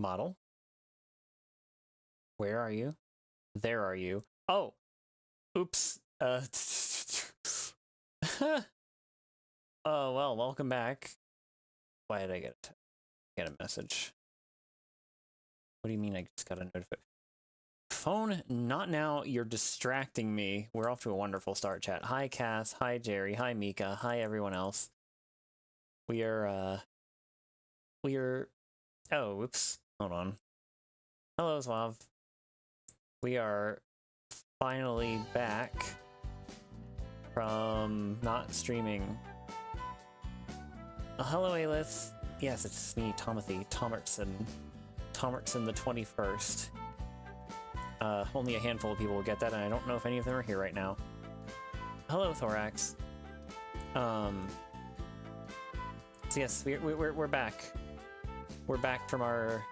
model. Where are you? There are you. Oh! Oops. Oh, well, welcome back. Why did I get a message? What do you mean I just got a notification? Phone, not now. You're distracting me. We're off to a wonderful start, chat. Hi, Cass. Hi, Jerry. Hi, Mika. Hi, everyone else. We are, oh, whoops. Hold on. Hello, Zwav. We are finally back from not streaming. Hello, Alith. Yes, it's me, Tomothy Tomertson. Tomertson the 21st. Only a handful of people will get that, and I don't know if any of them are here right now. Hello, Thorax. So yes, we're back. We're back from our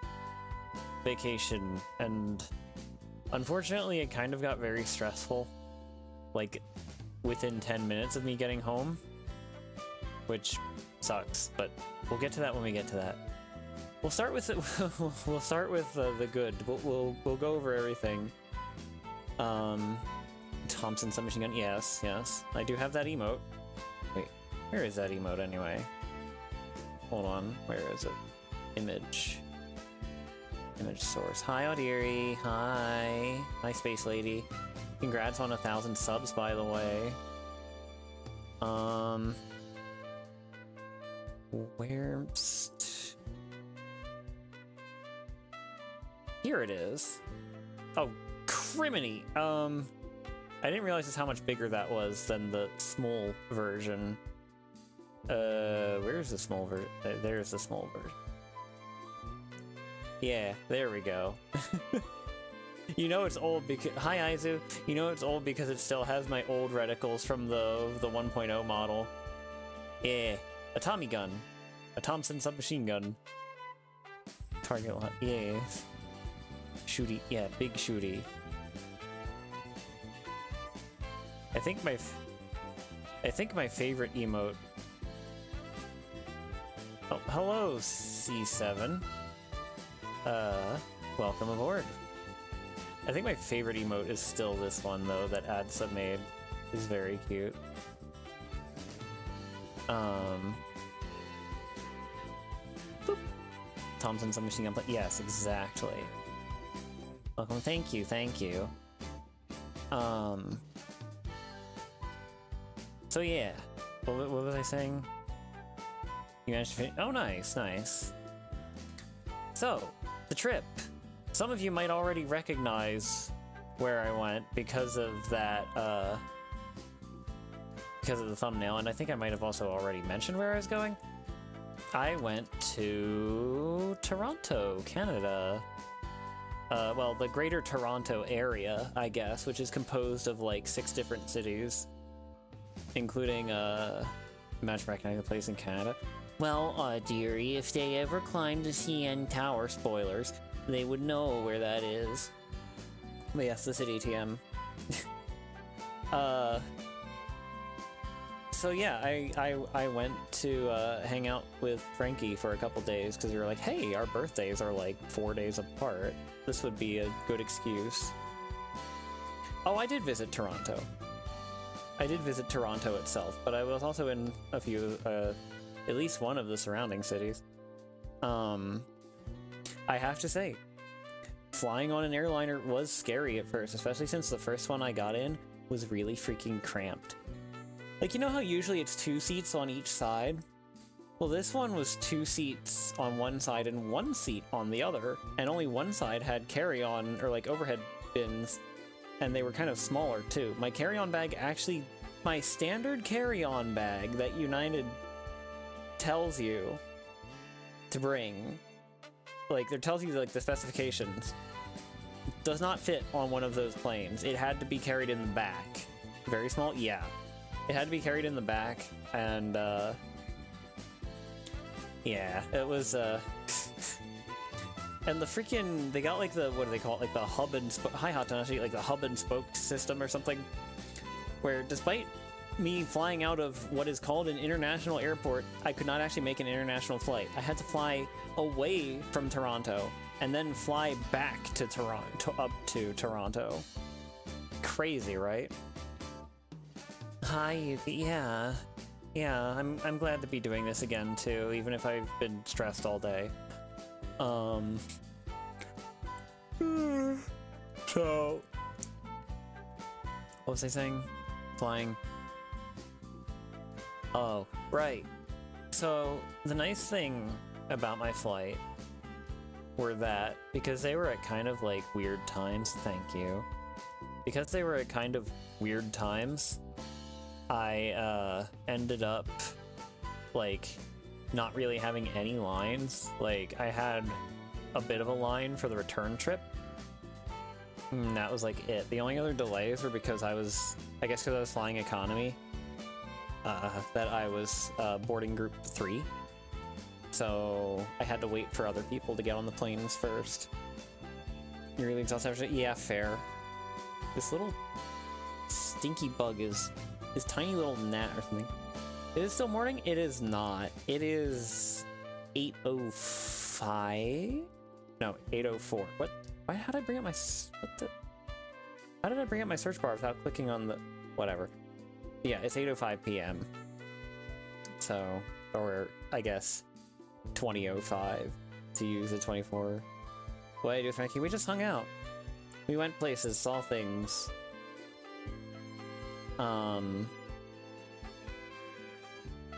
vacation, and unfortunately, it kind of got very stressful. Like, within 10 minutes of me getting home, which sucks. But we'll get to that when we get to that. We'll start with we'll start with the good. We'll go over everything. Thompson submachine gun. Yes, yes. I do have that emote. Wait, where is that emote anyway? Hold on. Where is it? Image. Image source. Hi, Audiri. Hi. Hi, Space Lady. Congrats on 1,000 subs, by the way. Where's... Here it is. Oh, criminy. I didn't realize just how much bigger that was than the small version. Where's the small version? There's the small version. Yeah, there we go. You know it's old because... Hi, Aizu. You know it's old because it still has my old reticles from the 1.0 model. Yeah. A Tommy gun. A Thompson submachine gun. Target lot. Yeah. Shooty. Yeah, big shooty. I think my favorite emote... Oh, hello, C7. Welcome aboard. I think my favorite emote is still this one, though, that Adsub made. Is very cute. Boop. Thompson submachine gun. Yes, exactly. Welcome. Thank you. Thank you. So yeah, what was I saying? You managed to finish? Oh, nice, nice. So, the trip. Some of you might already recognize where I went because of that, because of the thumbnail, and I think I might have also already mentioned where I was going. I went to Toronto, Canada. Well, the Greater Toronto area, I guess, which is composed of like 6 different cities, including, imagine recognizing a place in Canada. Well, dearie, if they ever climbed the CN Tower, spoilers, they would know where that is. But yes, the city TM. So yeah, I went to hang out with Frankie for a couple days because we were like, hey, our birthdays are like 4 days apart. This would be a good excuse. Oh, I did visit Toronto. I did visit Toronto itself, but I was also in a few, at least one of the surrounding cities. I have to say, flying on an airliner was scary at first, especially since the first one I got in was really freaking cramped. Like, you know how usually it's 2 seats on each side? Well, this one was 2 seats on one side and 1 seat on the other, and only one side had carry-on, or like overhead bins, and they were kind of smaller too. My carry-on bag actually, my standard carry-on bag that United tells you to bring, like, it tells you like the specifications, does not fit on one of those planes. It had to be carried in the back. Very small? Yeah. It had to be carried in the back, and yeah, it was and the freaking, they got like the, what do they call it, like the hub and spoke, hi Hot Tanashi, like the hub and spoke system or something, where despite me flying out of what is called an international airport, I could not actually make an international flight. I had to fly away from Toronto and then fly back to Toronto, up to Toronto. Crazy, right? Hi, yeah. Yeah, I'm glad to be doing this again too, even if I've been stressed all day. So what was I saying? Flying. Oh, right. So the nice thing about my flight were that because they were at kind of like weird times, thank you. Because they were at kind of weird times, I ended up like not really having any lines. Like I had a bit of a line for the return trip. That was like it. The only other delays were because I guess because I was flying economy, that I was boarding group 3. So I had to wait for other people to get on the planes first. You're really exhausted? Yeah, fair. This little stinky bug is this tiny little gnat or something. Is it still morning? It is not. It is 8:05. No, 8:04. What? Why? How did I bring up my? How did I bring up my search bar without clicking on the? Whatever. Yeah, it's 8:05 p.m. So, or I guess 20:05 to use the 24. What did I do with Frankie? We just hung out. We went places, saw things.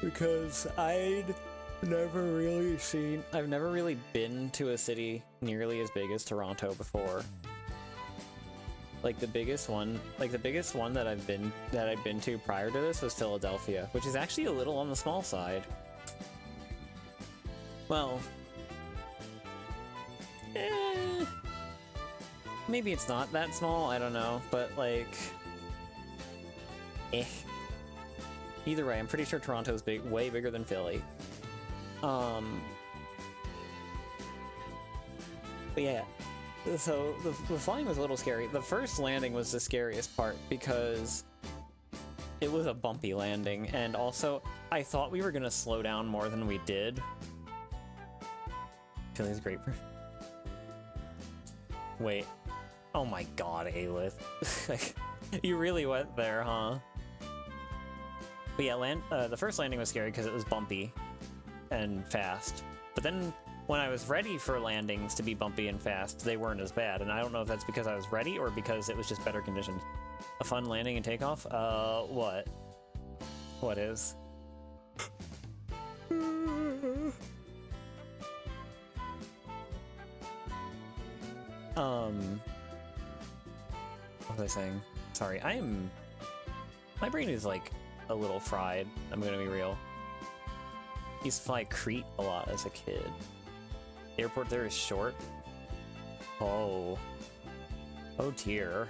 Because I've never really been to a city nearly as big as Toronto before. Like the biggest one that I'd been to prior to this was Philadelphia, which is actually a little on the small side. Well, maybe it's not that small, I don't know, but like, Either way, I'm pretty sure Toronto's way bigger than Philly. But yeah, so the flying was a little scary. The first landing was the scariest part because it was a bumpy landing, and also I thought we were gonna slow down more than we did. Philly's great for... Wait. Oh my god, Aelith. You really went there, huh? But yeah, the first landing was scary because it was bumpy and fast. But then when I was ready for landings to be bumpy and fast, they weren't as bad. And I don't know if that's because I was ready or because it was just better conditions. A fun landing and takeoff? What? What is? What was I saying? Sorry, my brain is like a little fried. I'm gonna be real. I used to fly Crete a lot as a kid. The airport there is short. Oh. Oh dear.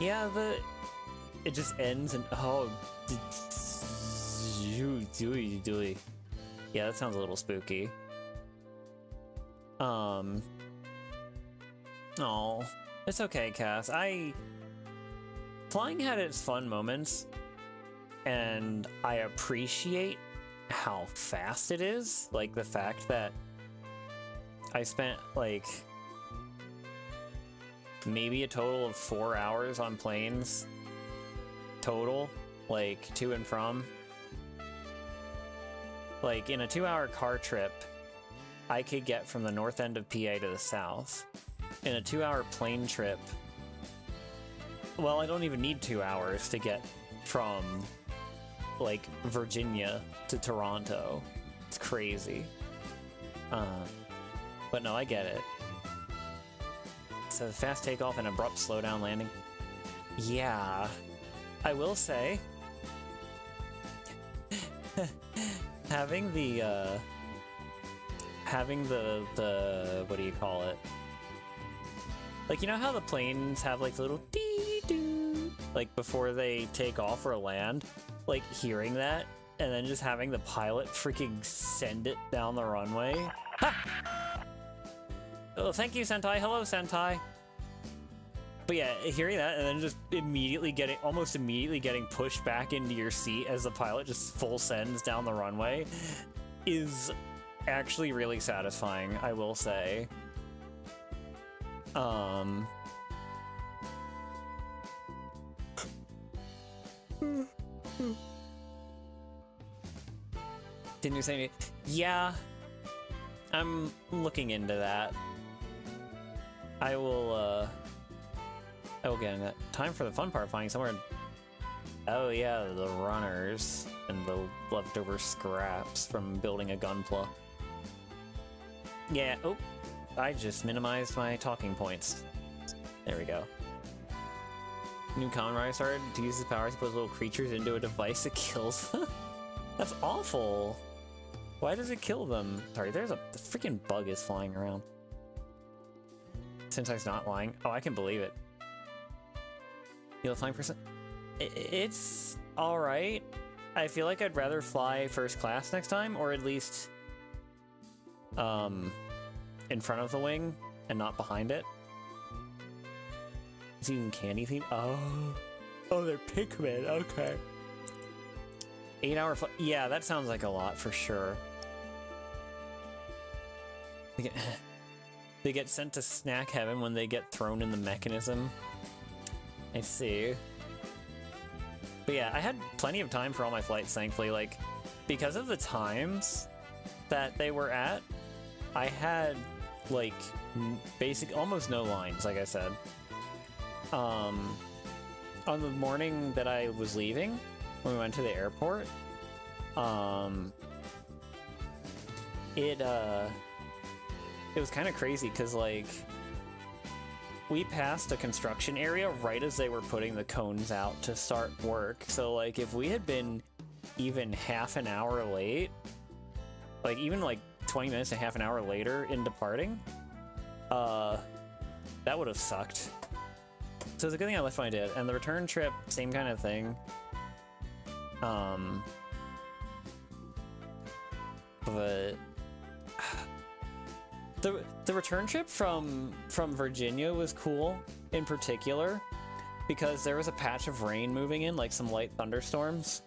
Yeah, it just ends and oh. Yeah, that sounds a little spooky. Oh, it's okay, Cass. Flying had its fun moments, and I appreciate how fast it is. Like, the fact that I spent, like, maybe a total of 4 hours on planes. Total, like, to and from. Like, in a 2-hour car trip, I could get from the north end of PA to the south. In a 2-hour plane trip, well, I don't even need 2 hours to get from, like, Virginia to Toronto. It's crazy. But no, I get it. So fast takeoff and abrupt slowdown landing. Yeah, I will say, having the what do you call it? Like, you know how the planes have like the little dee-doo, like before they take off or land? Like, hearing that and then just having the pilot freaking send it down the runway. Ha! Oh, thank you, Sentai. Hello, Sentai. But yeah, hearing that and then just almost immediately getting pushed back into your seat as the pilot just full sends down the runway is actually really satisfying, I will say. Didn't you say anything? Yeah, I'm looking into that. I will get into that. Time for the fun part, finding somewhere. Oh yeah, the runners and the leftover scraps from building a gunpla. Yeah, oh, I just minimized my talking points. There we go. New Kamen Rider started to use his powers to put little creatures into a device that kills them. That's awful. Why does it kill them? Sorry, the freaking bug is flying around. Sensei's not lying. Oh, I can believe it. You'll flying person? It's alright. I feel like I'd rather fly first class next time, or at least in front of the wing and not behind it. It's even candy themed. Oh, they're Pikmin. Okay. 8-hour flight. Yeah, that sounds like a lot for sure. They get sent to snack heaven when they get thrown in the mechanism. I see. But yeah, I had plenty of time for all my flights, thankfully. Like, because of the times that they were at, I had, like, almost no lines, like I said. On the morning that I was leaving, when we went to the airport, it was kind of crazy, because, like, we passed a construction area right as they were putting the cones out to start work. So, like, if we had been even half an hour late, like, even, like, 20 minutes to half an hour later in departing, that would have sucked. So it's a good thing I left when I did. And the return trip, same kind of thing. But the return trip from Virginia was cool in particular because there was a patch of rain moving in, like some light thunderstorms,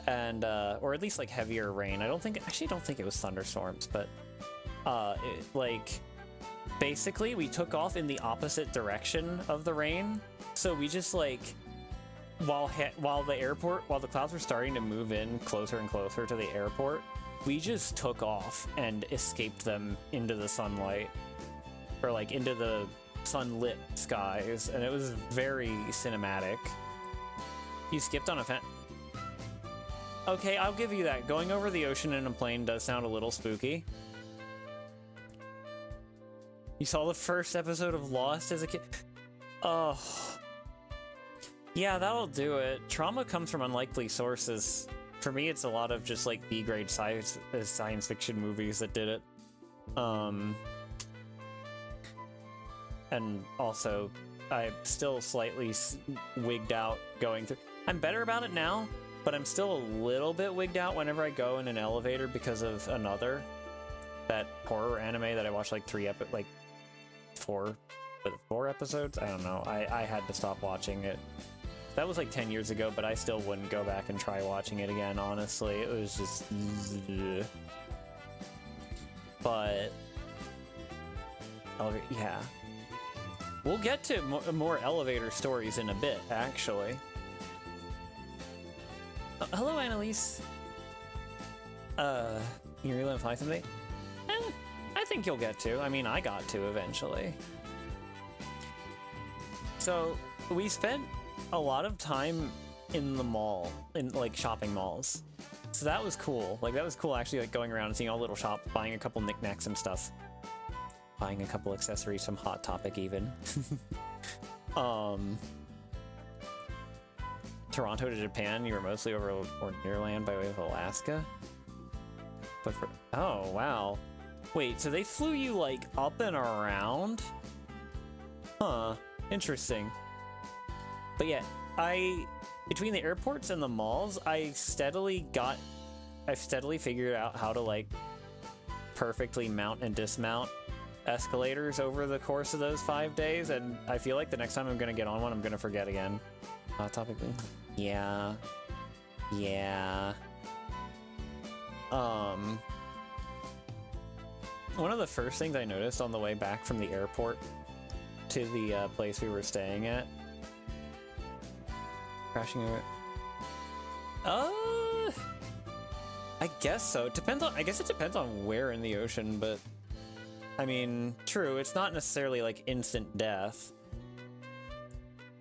and or at least like heavier rain. I actually don't think it was thunderstorms, but like basically we took off in the opposite direction of the rain, so we just like while the clouds were starting to move in closer and closer to the airport, we just took off and escaped them into the sunlight, or like into the sunlit skies, and it was very cinematic. You skipped on a Okay, I'll give you that. Going over the ocean in a plane does sound a little spooky. You saw the first episode of Lost as a kid? Oh. Yeah, that'll do it. Trauma comes from unlikely sources. For me, it's a lot of just like B-grade science fiction movies that did it. And also, I'm still slightly wigged out going through. I'm better about it now, but I'm still a little bit wigged out whenever I go in an elevator because of that horror anime that I watched like four episodes? I don't know. I had to stop watching it. That was like 10 years ago, but I still wouldn't go back and try watching it again, honestly. It was just... But... yeah. We'll get to more elevator stories in a bit, actually. Hello, Annalise. You really want to fly someday? I think you'll get to. I mean, I got to eventually. So, we spent a lot of time in the mall, in like shopping malls. So that was cool. Like, that was cool actually, like going around and seeing all the little shops, buying a couple knickknacks and stuff. Buying a couple accessories from Hot Topic even. Toronto to Japan, you were mostly over or near land by way of Alaska. But oh wow. Wait, so they flew you like up and around? Huh, interesting. But yeah, between the airports and the malls, I've steadily figured out how to like perfectly mount and dismount escalators over the course of those 5 days, and I feel like the next time I'm gonna get on one, I'm gonna forget again. Topic. Yeah. one of the first things I noticed on the way back from the airport to the place we were staying at. Crashing over. I guess so. It depends on. I guess it depends on where in the ocean, but I mean, true. It's not necessarily like instant death.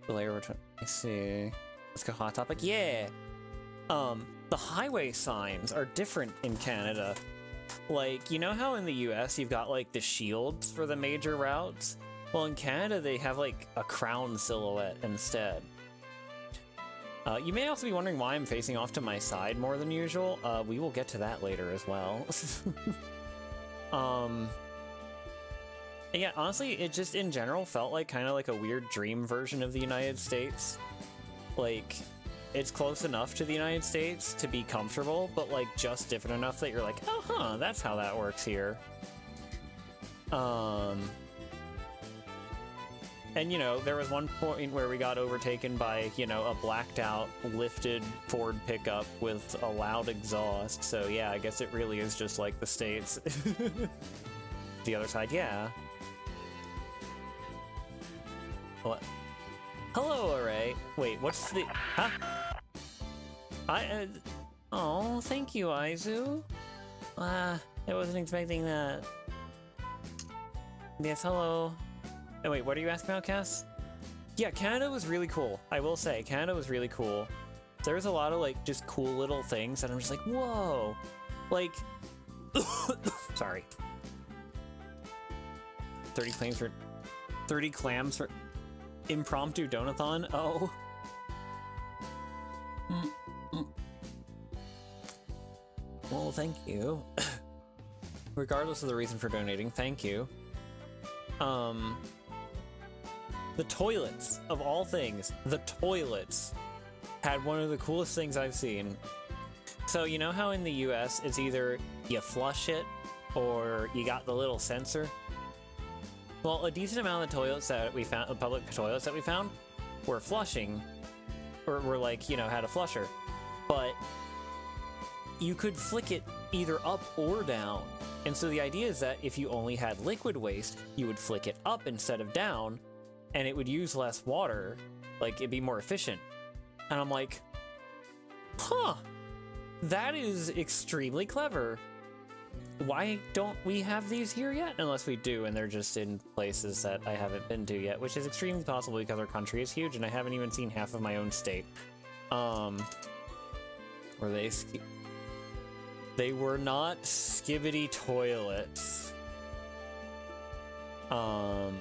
The layer. Let's see. Let's go hot topic. Yeah. The highway signs are different in Canada. Like, you know how in the US you've got like the shields for the major routes? Well, in Canada they have like a crown silhouette instead. You may also be wondering why I'm facing off to my side more than usual. We will get to that later as well. Yeah, honestly, it just in general felt like kind of like a weird dream version of the United States. Like, it's close enough to the United States to be comfortable, but like just different enough that you're like, oh, huh, that's how that works here. And, you know, there was one point where we got overtaken by, you know, a blacked out, lifted Ford pickup with a loud exhaust. So, yeah, I guess it really is just like the States. The other side, yeah. What? Hello, Array. Wait, what's the... Huh? Oh, thank you, Aizu. I wasn't expecting that. Yes, hello. Oh, wait, what are you asking about, Cass? Yeah, Canada was really cool. I will say, Canada was really cool. There's a lot of, like, just cool little things that I'm just like, whoa. Like, sorry. 30 clams for impromptu donathon? Oh. Well, thank you. Regardless of the reason for donating, thank you. The toilets, of all things, the toilets had one of the coolest things I've seen. So, you know how in the US it's either you flush it or you got the little sensor? Well, a decent amount of the toilets that we found, the public toilets that we found, were flushing, or were like, you know, had a flusher. But you could flick it either up or down. And so the idea is that if you only had liquid waste, you would flick it up instead of down, and it would use less water. Like, it'd be more efficient. And I'm like, huh, that is extremely clever. Why don't we have these here yet? Unless we do, and they're just in places that I haven't been to yet, which is extremely possible because our country is huge, and I haven't even seen half of my own state. Were they... They were not skibbity toilets. But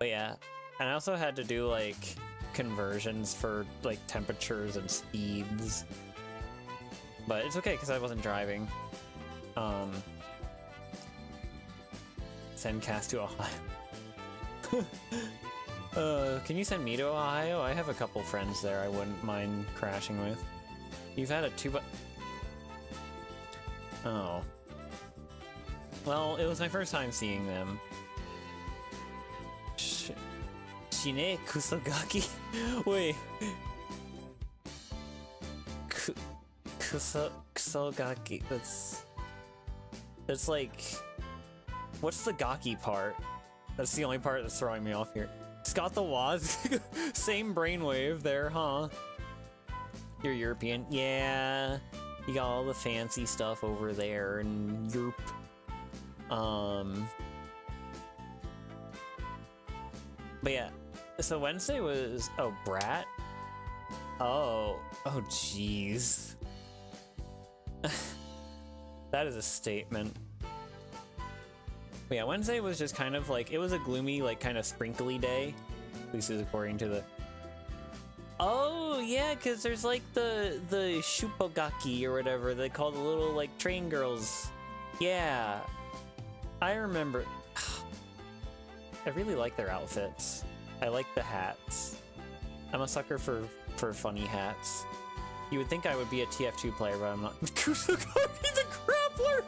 yeah, and I also had to do like conversions for like temperatures and speeds. But it's okay because I wasn't driving. Send Cass to Ohio. Can you send me to Ohio? I have a couple friends there I wouldn't mind crashing with. You've had a Oh. Well, it was my first time seeing them. Shine Kusogaki? Wait. Kusogaki. That's like... What's the gaki part? That's the only part that's throwing me off here. It's got the Waz. Same brainwave there, huh? You're European? Yeah. You got all the fancy stuff over there in Europe. But yeah. So Wednesday was... Oh, Brat? Oh. Oh, jeez. That is a statement. But yeah, Wednesday was just kind of like... It was a gloomy, like, kind of sprinkly day. At least according to the... Oh, yeah, because there's, like, the Shupogaki or whatever they call the little, like, train girls. Yeah. I remember... I really like their outfits. I like the hats. I'm a sucker for funny hats. You would think I would be a TF2 player, but I'm not. Kusogaki the Grappler!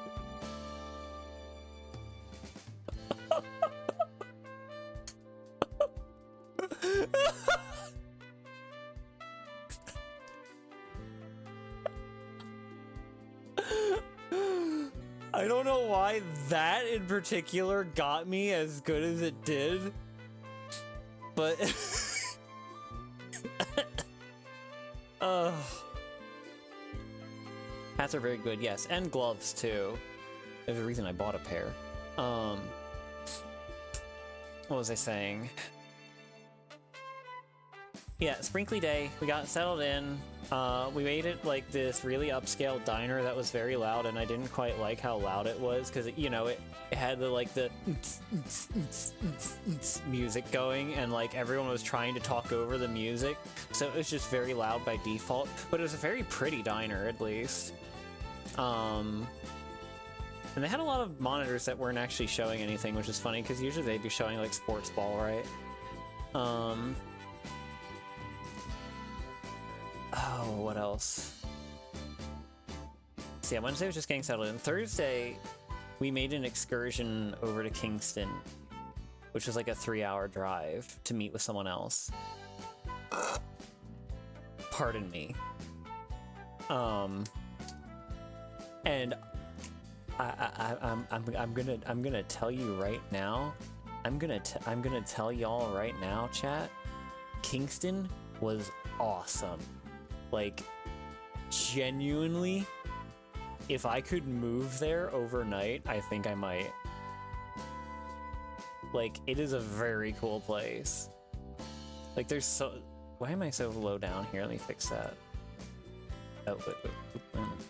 I don't know why that in particular got me as good as it did, but hats are very good, yes, and gloves too. There's a reason I bought a pair. What was I saying? Yeah, Sprinkly Day, we got settled in. We made it like this really upscale diner that was very loud, and I didn't quite like how loud it was because, you know, it had the like the music going, and like everyone was trying to talk over the music, so it was just very loud by default. But it was a very pretty diner, at least. And they had a lot of monitors that weren't actually showing anything, which is funny because usually they'd be showing like sports ball, right? Oh, what else? So yeah, Wednesday was just getting settled in. Thursday, we made an excursion over to Kingston, which was like a 3-hour drive to meet with someone else. Pardon me. And I'm gonna tell you right now. I'm gonna tell y'all right now, chat. Kingston was awesome. Like, genuinely, if I could move there overnight, I think I might. Like, it is a very cool place. Like, there's so... Why am I so low down here? Let me fix that. Oh, wait,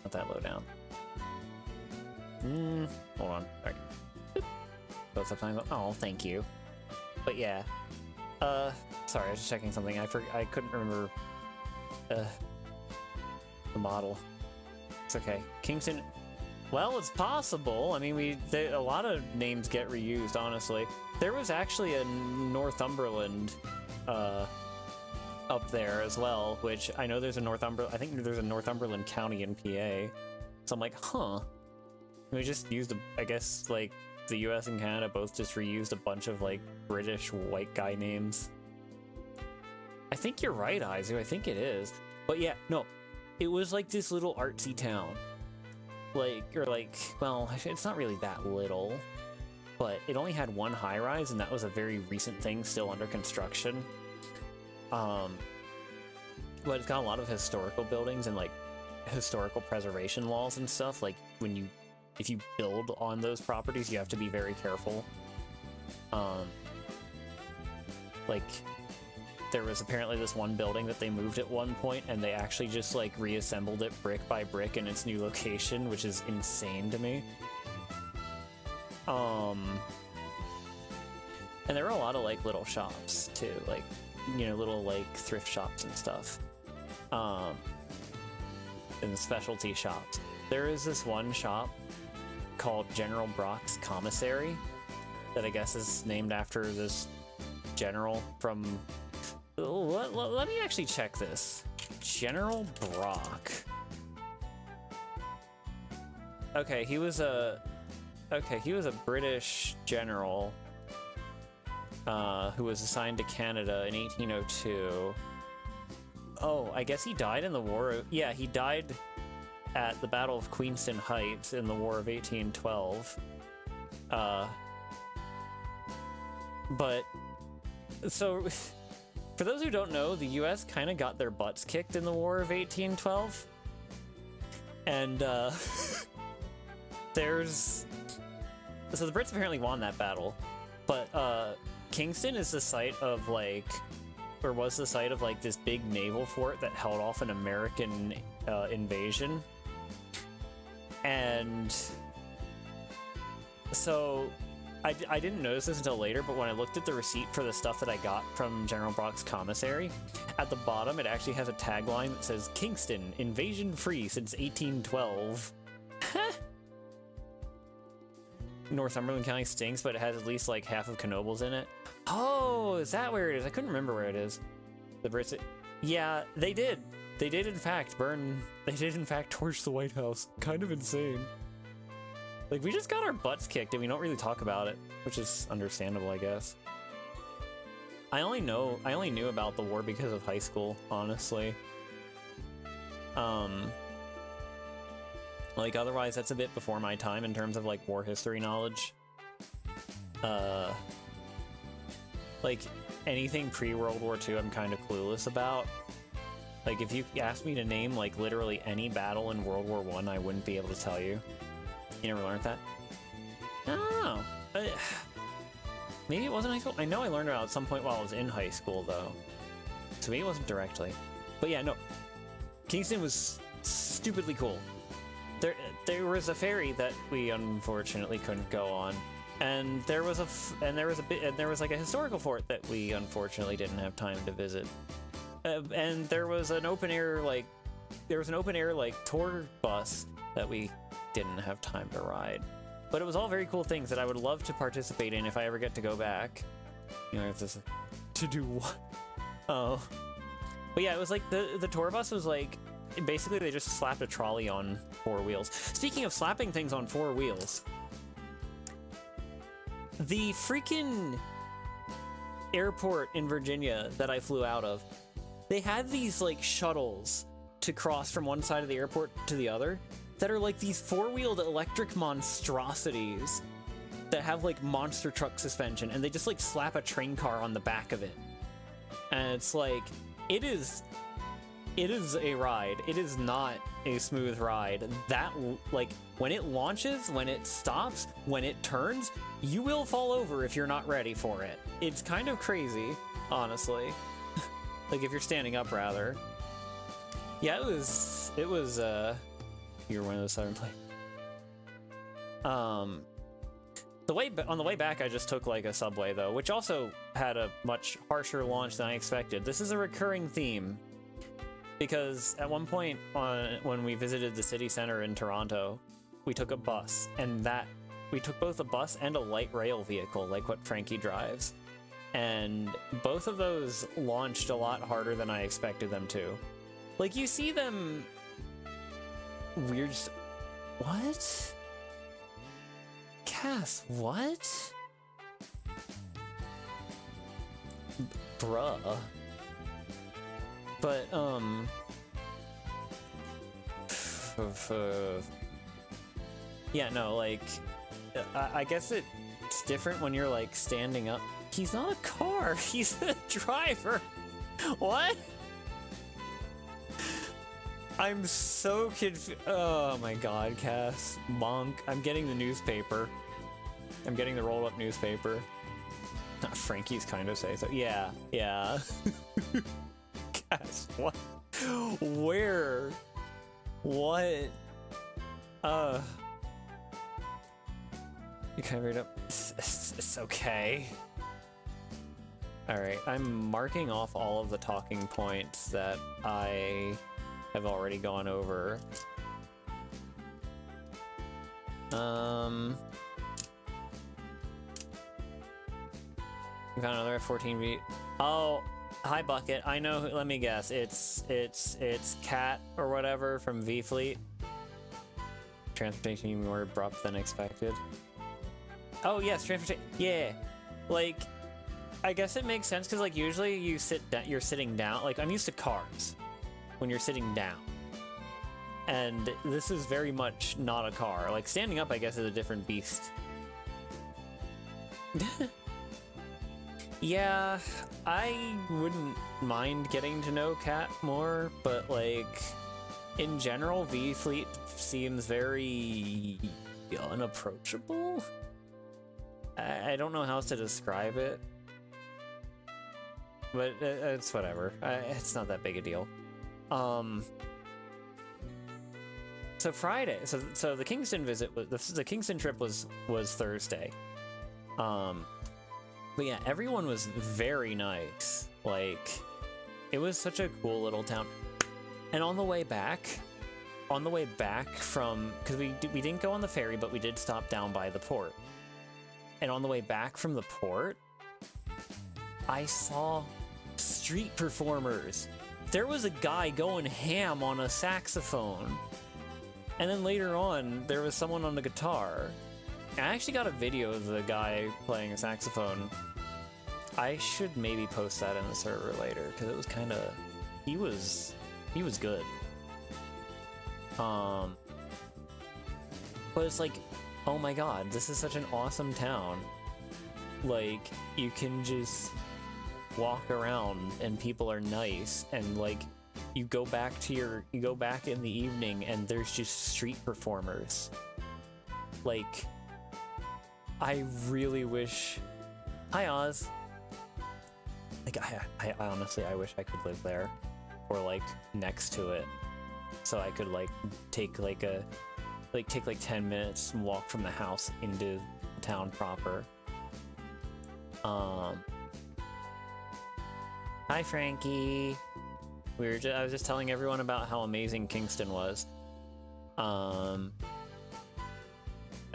not that low down. Hold on. Alright. Both sometimes. Oh, thank you. But yeah. Sorry, I was just checking something. I couldn't remember the model. It's okay. Kingston. Well, it's possible. I mean, a lot of names get reused, honestly. There was actually a Northumberland up there as well, which I know there's a Northumberland. I think there's a Northumberland County in PA. So I'm like, huh. We just used, I guess, like, the US and Canada both just reused a bunch of, like, British white guy names. I think you're right, Aizu. I think it is. But yeah, no. It was like this little artsy town. Like, or like, well, it's not really that little. But it only had one high-rise, and that was a very recent thing, still under construction. But it's got a lot of historical buildings and, like, historical preservation laws and stuff. Like, if you build on those properties, you have to be very careful. Like, there was apparently this one building that they moved at one point, and they actually just, like, reassembled it brick by brick in its new location, which is insane to me. And there were a lot of, like, little shops, too. Like, you know, little, like, thrift shops and stuff. And specialty shops. There is this one shop called General Brock's Commissary that I guess is named after this general from... Let me actually check this. General Brock. Okay, he was a British general who was assigned to Canada in 1802. Oh, I guess he died in the war. Yeah, he died at the Battle of Queenston Heights in the War of 1812. But so for those who don't know, the US kind of got their butts kicked in the War of 1812. And so the Brits apparently won that battle, but Kingston is the site of, like, or was the site of, like, this big naval fort that held off an American invasion. And so I didn't notice this until later, but when I looked at the receipt for the stuff that I got from General Brock's commissary, at the bottom it actually has a tagline that says, "Kingston, invasion free since 1812. Northumberland County stinks, but it has at least, like, half of Knoebels in it. Oh, is that where it is? I couldn't remember where it is. The Brits... Yeah, they did. They did, in fact, burn... They did, in fact, torch the White House. Kind of insane. Like, we just got our butts kicked, and we don't really talk about it, which is understandable, I guess. I only knew about the war because of high school, honestly. Like, otherwise, that's a bit before my time in terms of, like, war history knowledge. Like, anything pre-World War II I'm kind of clueless about. Like, if you asked me to name, like, literally any battle in World War I, I wouldn't be able to tell you. You never learned that? I don't know. Maybe it wasn't high school? I know I learned about it at some point while I was in high school, though. So maybe it wasn't directly. But yeah, no. Kingston was stupidly cool. There was a ferry that we unfortunately couldn't go on. And there was like a historical fort that we unfortunately didn't have time to visit. And there was an open air tour bus that we didn't have time to ride. But it was all very cool things that I would love to participate in if I ever get to go back. You know, to do what? Oh. But yeah, it was like the tour bus was like, basically they just slapped a trolley on 4 wheels. Speaking of slapping things on 4 wheels, the freaking airport in Virginia that I flew out of, they had these like shuttles to cross from one side of the airport to the other that are like these 4-wheeled electric monstrosities that have like monster truck suspension, and they just like slap a train car on the back of it. And it's like, it is a ride. It is not a smooth ride. That, like, when it launches, when it stops, when it turns, you will fall over if you're not ready for it. It's kind of crazy, honestly. Like, if you're standing up, rather. Yeah, it was, you were one of those Southern planes. On the way back, I just took, like, a subway, though, which also had a much harsher launch than I expected. This is a recurring theme, because at one point when we visited the city center in Toronto, we took a bus, and we took both a bus and a light rail vehicle, like what Frankie drives. And both of those launched a lot harder than I expected them to. Like, you see them... Weird... What? Cass, what? Bruh. But, yeah, no, like, I guess it's different when you're, like, standing up. He's not a car, he's a driver. What? I'm so confused. Oh my god, Cass. Monk. I'm getting the newspaper. I'm getting the rolled up newspaper. Frankie's kind of say so. Yeah, yeah. Cass, what? Where? What? You kind of read up. It's okay. Alright, I'm marking off all of the talking points that I have already gone over. We found another F-14V. Oh, hi Bucket. I know. Let me guess. It's Cat or whatever from V Fleet. Transportation more abrupt than expected. Oh yes, transportation. Yeah, like I guess it makes sense because like usually you're sitting down. Like I'm used to cars when you're sitting down, and this is very much not a car. Like standing up, I guess, is a different beast. Yeah, I wouldn't mind getting to know Cat more, but like in general, V Fleet seems very unapproachable. I don't know how else to describe it, but it's whatever. It's not that big a deal. So Friday, so the Kingston visit, the Kingston trip was Thursday. But yeah, everyone was very nice. Like, it was such a cool little town. And on the way back from, because we didn't go on the ferry, but we did stop down by the port. And on the way back from the port, I saw street performers. There was a guy going ham on a saxophone. And then later on, there was someone on the guitar. And I actually got a video of the guy playing a saxophone. I should maybe post that in the server later, because it was kind of... He was good. But it's like, oh my god, this is such an awesome town. Like, you can just walk around and people are nice, and like you go back in the evening and there's just street performers. Like, I really wish. Hi, Oz. Like, I honestly, I wish I could live there, or like next to it, so I could like take like 10 minutes and walk from the house into town proper. Hi, Frankie. I was just telling everyone about how amazing Kingston was. I'm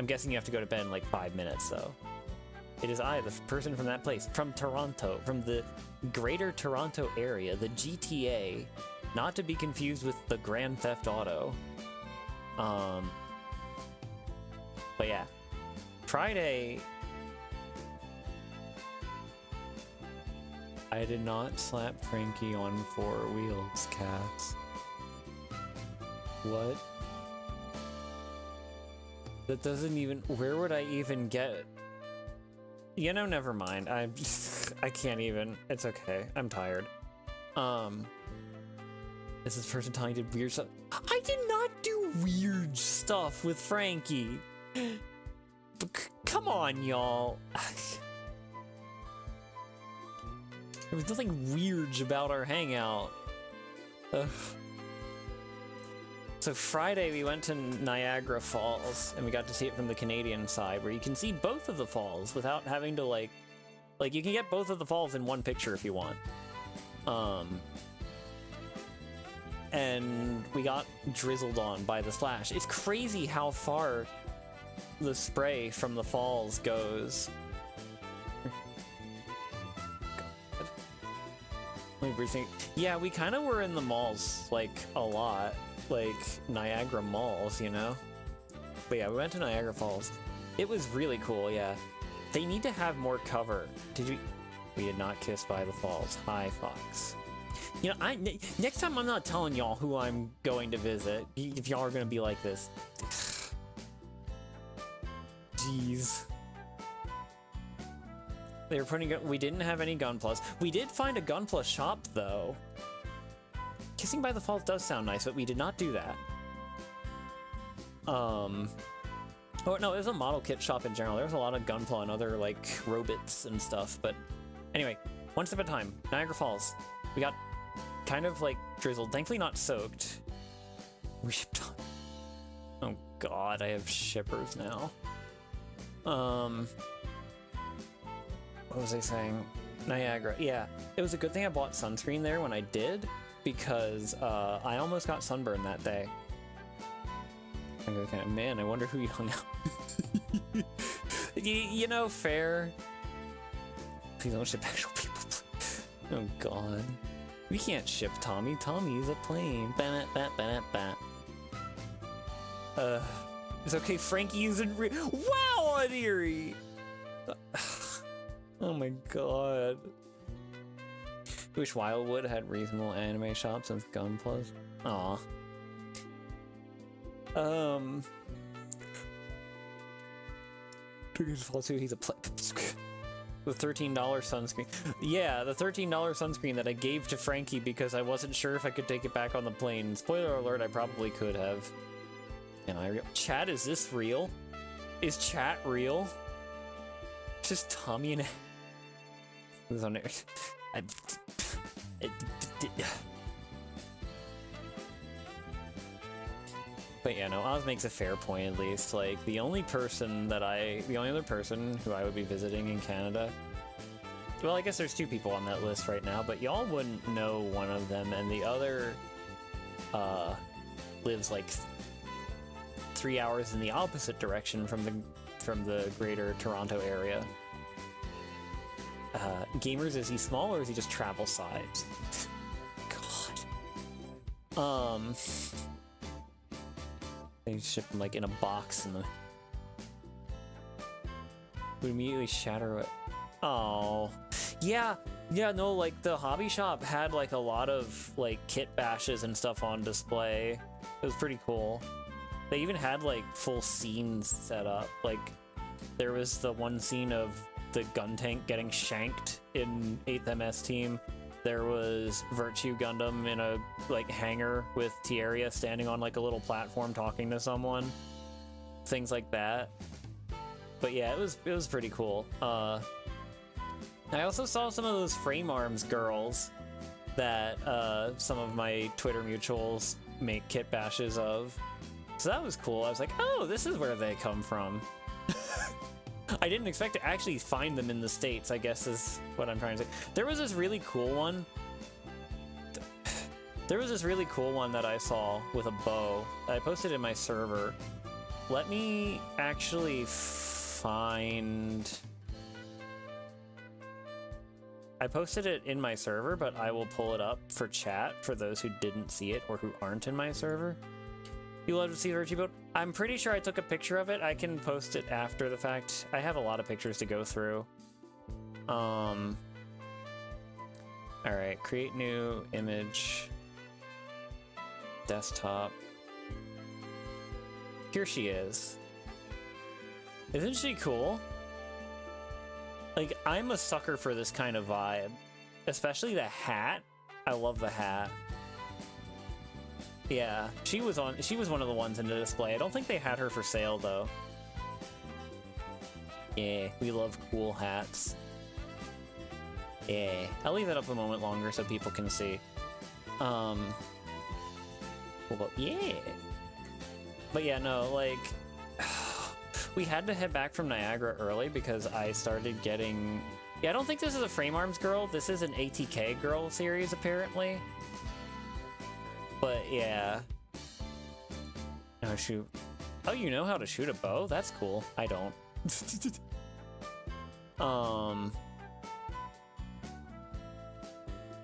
guessing you have to go to bed in like 5 minutes, though. It is I, the person from that place, from Toronto, from the Greater Toronto Area, the GTA, not to be confused with the Grand Theft Auto. But yeah, Friday. I did not slap Frankie on 4 wheels, cats. What? That doesn't even. Where would I even get? You know, never mind. I can't even. It's okay. I'm tired. Is this person telling you to do weird stuff? I did not do weird stuff with Frankie. Come on, y'all. There was nothing weird about our hangout. Ugh. So Friday we went to Niagara Falls, and we got to see it from the Canadian side, where you can see both of the falls without having to like you can get both of the falls in one picture if you want. And we got drizzled on by the splash. It's crazy how far the spray from the falls goes. Yeah, we kind of were in the malls, like, a lot. Like, Niagara malls, you know? But yeah, we went to Niagara Falls. It was really cool, yeah. They need to have more cover. We did not kiss by the falls. Hi, Fox. You know, next time I'm not telling y'all who I'm going to visit, if y'all are going to be like this. Jeez. They were putting it. We didn't have any Gunpla. We did find a Gunpla shop, though. Kissing by the Falls does sound nice, but we did not do that. Oh no, it was a model kit shop in general. There was a lot of Gunpla and other like robots and stuff. But anyway, one step at a time. Niagara Falls. We got kind of like drizzled. Thankfully, not soaked. We shipped on. Oh God, I have shippers now. What was I saying? Niagara. Yeah, it was a good thing I bought sunscreen there when I did, because I almost got sunburned that day. Man, I wonder who you hung out with. You know, fair. Please don't ship actual people. Oh God. We can't ship Tommy. Tommy is a plane. It's okay, Frankie isn't real. Wow, Oniri! Oh my God. I wish Wildwood had reasonable anime shops with Gunplas. Aw. He's a the $13 sunscreen. Yeah, the $13 sunscreen that I gave to Frankie because I wasn't sure if I could take it back on the plane. Spoiler alert, I probably could have. Am I real? Chat, is this real? Is chat real? Just Tommy and... Who's on there? But yeah, no, Oz makes a fair point at least. Like, the only other person who I would be visiting in Canada, well, I guess there's 2 people on that list right now, but y'all wouldn't know one of them, and the other lives like 3 hours in the opposite direction from the Greater Toronto Area. Gamers, is he small or is he just travel size? God. They ship him like in a box and would immediately shatter it. Oh, yeah, no, like the hobby shop had like a lot of like kit bashes and stuff on display. It was pretty cool. They even had like full scenes set up. Like there was the one scene of the gun tank getting shanked in 8th MS team. There was Virtue Gundam in a like hangar with Tieria standing on like a little platform talking to someone. Things like that. But yeah, it was pretty cool. I also saw some of those Frame Arms girls that some of my Twitter mutuals make kit bashes of. So that was cool. I was like, oh, this is where they come from. I didn't expect to actually find them in the States, I guess is what I'm trying to say. There was this really cool one. There was this really cool one that I saw with a bow that I posted in my server. Let me actually find... I posted it in my server, but I will pull it up for chat for those who didn't see it or who aren't in my server. You love to see Virtue boat? I'm pretty sure I took a picture of it. I can post it after the fact. I have a lot of pictures to go through. Alright, create new image. Desktop. Here she is. Isn't she cool? Like, I'm a sucker for this kind of vibe. Especially the hat. I love the hat. Yeah, she was one of the ones in the display. I don't think they had her for sale though. Yeah, we love cool hats. Yeah, I'll leave that up a moment longer so people can see. Well, yeah. But yeah, no, like, we had to head back from Niagara early because I started getting... Yeah, I don't think this is a Frame Arms girl. This is an ATK girl series, apparently. But yeah. No, shoot. Oh, you know how to shoot a bow? That's cool. I don't.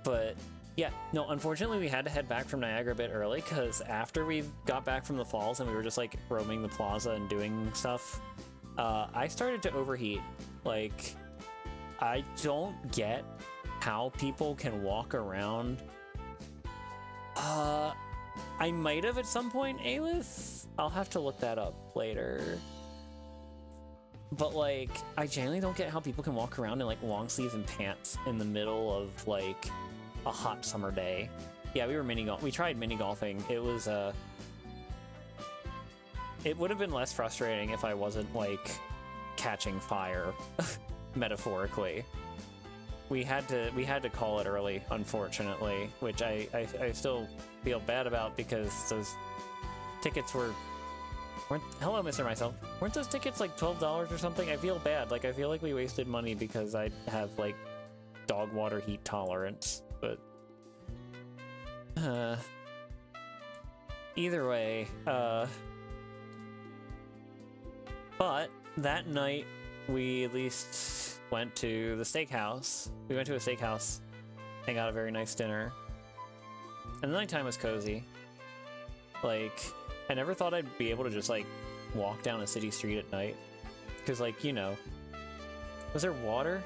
But yeah, no, unfortunately we had to head back from Niagara a bit early because after we got back from the falls and we were just like roaming the plaza and doing stuff, I started to overheat. Like, I don't get how people can walk around. I might have at some point, Aelith. I'll have to look that up later. But like, I genuinely don't get how people can walk around in like long sleeves and pants in the middle of like a hot summer day. Yeah, we tried mini golfing. It was it would have been less frustrating if I wasn't like catching fire, metaphorically. We had to call it early, unfortunately, which I still feel bad about because those tickets weren't. Hello, Mr. Myself. Weren't those tickets like $12 or something? I feel bad. Like, I feel like we wasted money because I have like dog water heat tolerance, but either way, but that night we at least went to the steakhouse. We went to a steakhouse and got a very nice dinner. And the nighttime was cozy. Like, I never thought I'd be able to just like walk down a city street at night. Cause like, you know, was there water?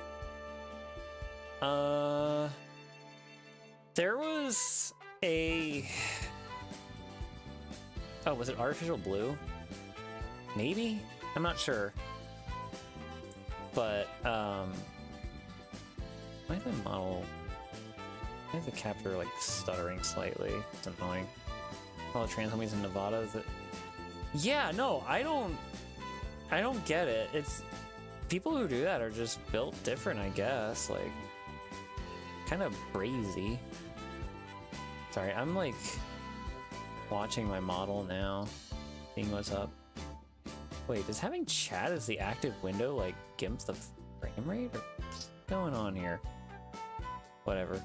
There was a... Oh, was it artificial blue? Maybe? I'm not sure. But, why is the model... Why is the capture, like, stuttering slightly? It's annoying. All the trans homies in Nevada, is it... Yeah, no, I don't get it. It's... People who do that are just built different, I guess. Like, kind of brazy. Sorry, I'm, like, watching my model now, seeing what's up. Wait, does having chat as the active window, like, gimps the frame rate? Or what's going on here? Whatever.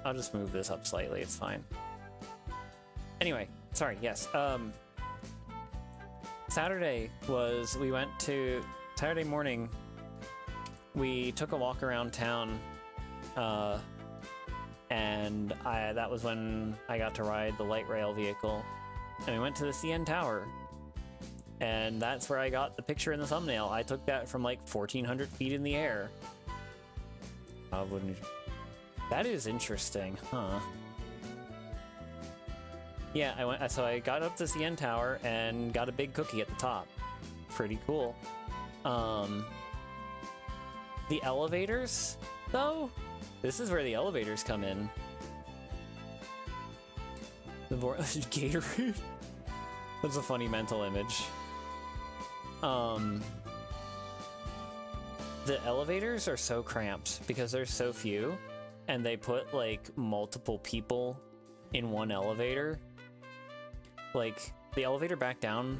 I'll just move this up slightly, it's fine. Anyway, sorry, yes. Saturday morning, we took a walk around town, and that was when I got to ride the light rail vehicle. And we went to the CN Tower. And that's where I got the picture in the thumbnail. I took that from like 1,400 feet in the air. That is interesting, huh? Yeah, so I got up to CN Tower and got a big cookie at the top. Pretty cool. The elevators, though, this is where the elevators come in. The Gatorade. That's a funny mental image. The elevators are so cramped because there's so few, and they put like multiple people in one elevator. Like the elevator back down,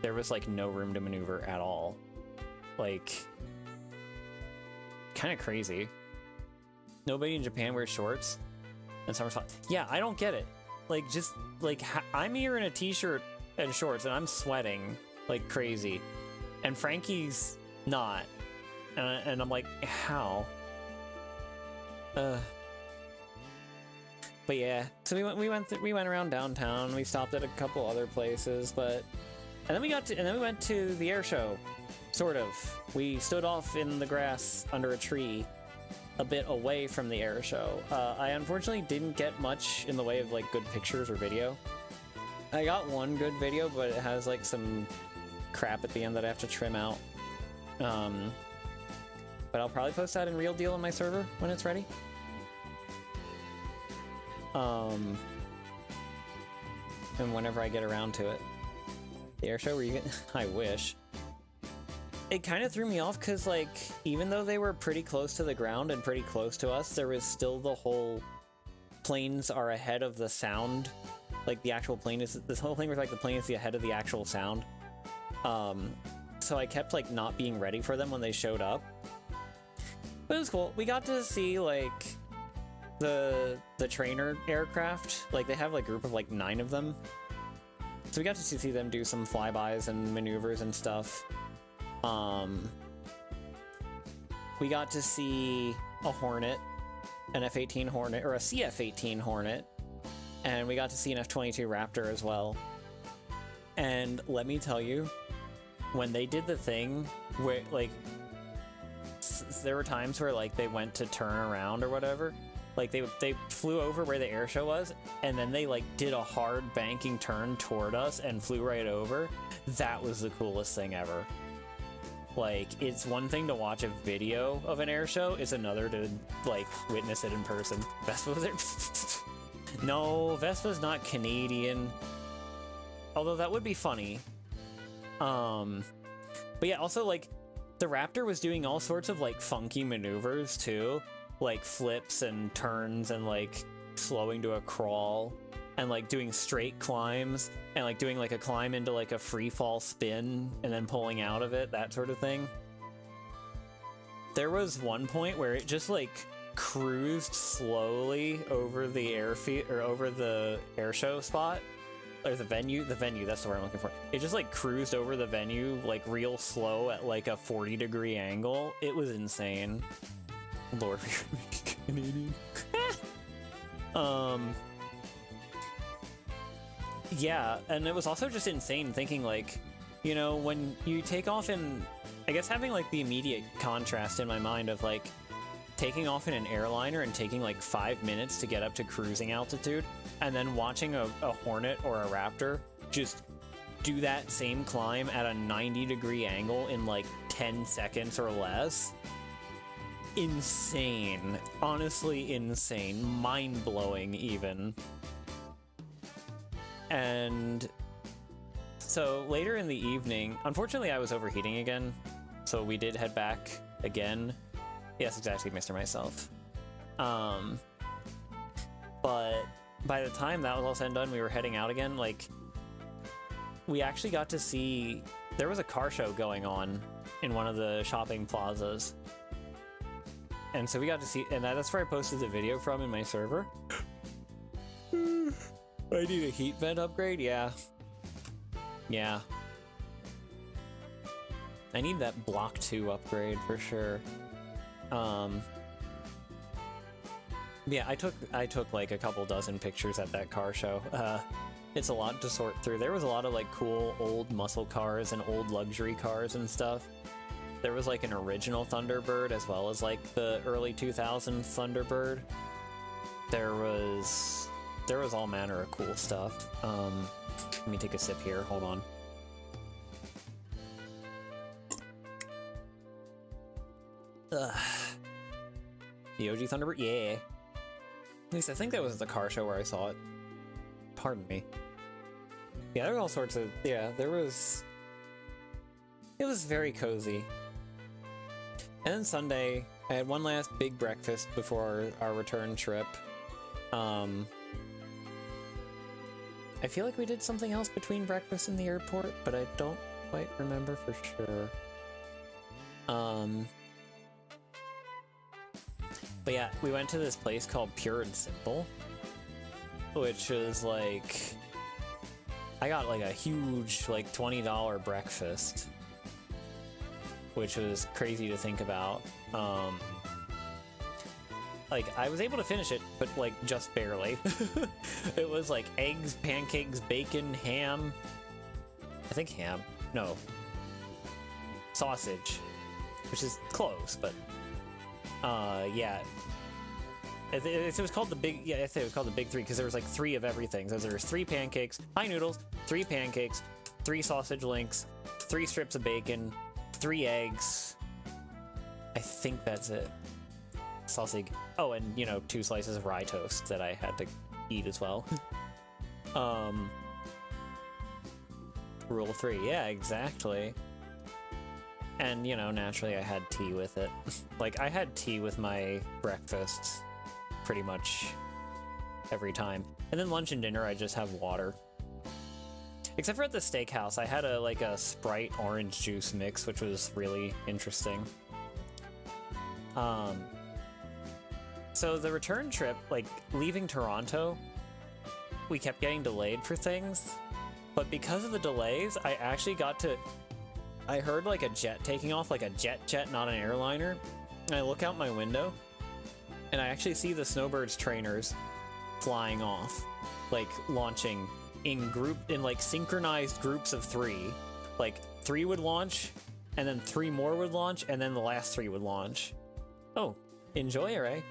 there was like no room to maneuver at all. Like, kind of crazy. Nobody in Japan wears shorts, and summer's hot. Yeah, I don't get it. Like, just like I'm here in a t-shirt and shorts, and I'm sweating like crazy, and Frankie's not. And I'm like, how? But yeah, so we went around downtown. We stopped at a couple other places, and then we went to the air show, sort of. We stood off in the grass under a tree, a bit away from the air show. I unfortunately didn't get much in the way of like good pictures or video. I got one good video, but it has like some crap at the end that I have to trim out. But I'll probably post that in Real Deal on my server when it's ready. And whenever I get around to it. The air show where you get... I wish. It kind of threw me off because, like, even though they were pretty close to the ground and pretty close to us, there was still the whole planes are ahead of the sound. Like, the actual plane is... This whole thing was like the plane is ahead of the actual sound. So I kept, like, not being ready for them when they showed up. But it was cool. We got to see, like, the trainer aircraft. Like, they have, like, a group of, like, 9 of them. So we got to see them do some flybys and maneuvers and stuff. We got to see a Hornet, an F-18 Hornet, or a CF-18 Hornet. And we got to see an F-22 Raptor as well. And let me tell you, when they did the thing where, like... there were times where like they went to turn around or whatever, like they flew over where the air show was, and then they like did a hard banking turn toward us and flew right over. That was the coolest thing ever. Like, it's one thing to watch a video of an air show, it's another to like witness it in person. Vespa was there? No, Vespa's not Canadian, although that would be funny. But yeah, also like the Raptor was doing all sorts of, like, funky maneuvers, too. Like, flips and turns and, like, slowing to a crawl. And, like, doing straight climbs. And, like, doing, like, a climb into, like, a free fall spin. And then pulling out of it, that sort of thing. There was one point where it just, like, cruised slowly over the airfield, or over the air show spot. Or the venue, that's the word I'm looking for. It just like cruised over the venue like real slow at like a 40-degree angle. It was insane. Lord, Canadian. Yeah, and it was also just insane thinking like, you know, when you take off in, I guess having like the immediate contrast in my mind of like taking off in an airliner and taking like 5 minutes to get up to cruising altitude, and then watching a Hornet or a Raptor just do that same climb at a 90-degree angle in like 10 seconds or less. Insane. Honestly insane. Mind-blowing even. And so later in the evening, unfortunately I was overheating again, so we did head back again. Yes, exactly, Mr. Myself. But by the time that was all said and done, we were heading out again. Like, we actually got to see... There was a car show going on in one of the shopping plazas. And so we got to see... And that's where I posted the video from in my server. I need a heat vent upgrade? Yeah. Yeah. I need that Block 2 upgrade for sure. Yeah, I took like a couple dozen pictures at that car show. It's a lot to sort through. There was a lot of like cool old muscle cars and old luxury cars and stuff. There was like an original Thunderbird as well as like the early 2000s Thunderbird. There was there was all manner of cool stuff. Let me take a sip here, hold on. Ugh. The OG Thunderbird? Yeah. At least I think that was the car show where I saw it. Pardon me. Yeah, there were all sorts of... Yeah, there was... It was very cozy. And then Sunday, I had one last big breakfast before our return trip. I feel like we did something else between breakfast and the airport, but I don't quite remember for sure. But yeah, we went to this place called Pure and Simple, which was like... I got like a huge, like $20 breakfast, which was crazy to think about. Like, I was able to finish it, but like just barely. It was like eggs, pancakes, bacon, ham. I think ham. No. Sausage, which is close, but yeah. It was called the big, yeah, I think it was called the big three because there was like 3 of everything. So there was 3 pancakes, pie noodles, 3 pancakes, 3 sausage links, 3 strips of bacon, 3 eggs. I think that's it. Sausage. Oh, and you know, 2 slices of rye toast that I had to eat as well. Rule 3. Yeah, exactly. And you know, naturally I had tea with it. Like, I had tea with my breakfast pretty much every time. And then lunch and dinner, I just have water. Except for at the steakhouse, I had a Sprite orange juice mix, which was really interesting. So the return trip, like leaving Toronto, we kept getting delayed for things, but because of the delays, I actually I heard like a jet taking off, like a jet, not an airliner, and I look out my window, and I actually see the Snowbirds trainers flying off, like launching in like synchronized groups of 3. Like 3 would launch, and then 3 more would launch, and then the last 3 would launch. Oh, enjoy, Ray.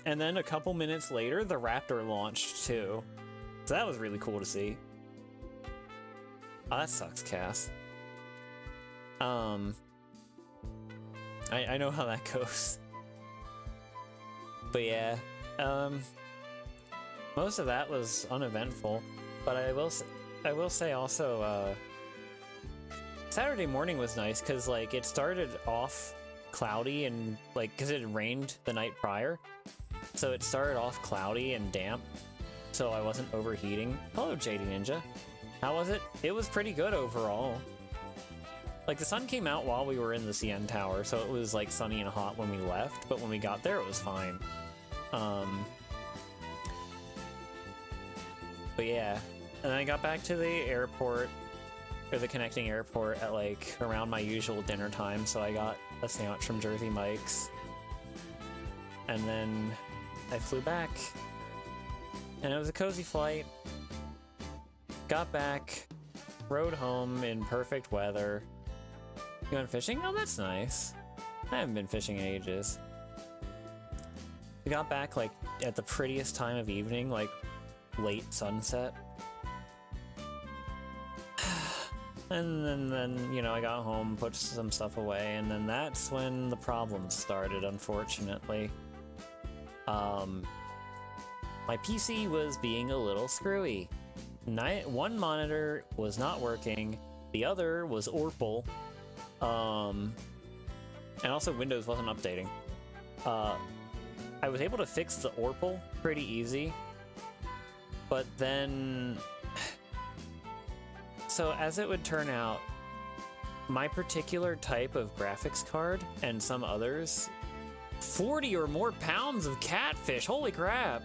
And then a couple minutes later, the Raptor launched too. So that was really cool to see. Oh, that sucks, Cass. I know how that goes. But yeah, most of that was uneventful. But I will say also, Saturday morning was nice because like it started off cloudy and like because it had rained the night prior, so it started off cloudy and damp, so I wasn't overheating. Hello, JD Ninja. How was it? It was pretty good overall. Like, the sun came out while we were in the CN Tower, so it was like sunny and hot when we left, but when we got there it was fine. But yeah, and then I got back to the airport, or the connecting airport, at like around my usual dinner time, so I got a sandwich from Jersey Mike's, and then I flew back, and it was a cozy flight. Got back, rode home in perfect weather. You went fishing? Oh, that's nice. I haven't been fishing in ages. We got back like at the prettiest time of evening, like late sunset. And then, you know, I got home, put some stuff away, and then that's when the problems started, unfortunately. My PC was being a little screwy. One monitor was not working, the other was Orpal, and also Windows wasn't updating. I was able to fix the Orpal pretty easy, but then... So as it would turn out, my particular type of graphics card, and some others, 40 or more pounds of catfish, holy crap!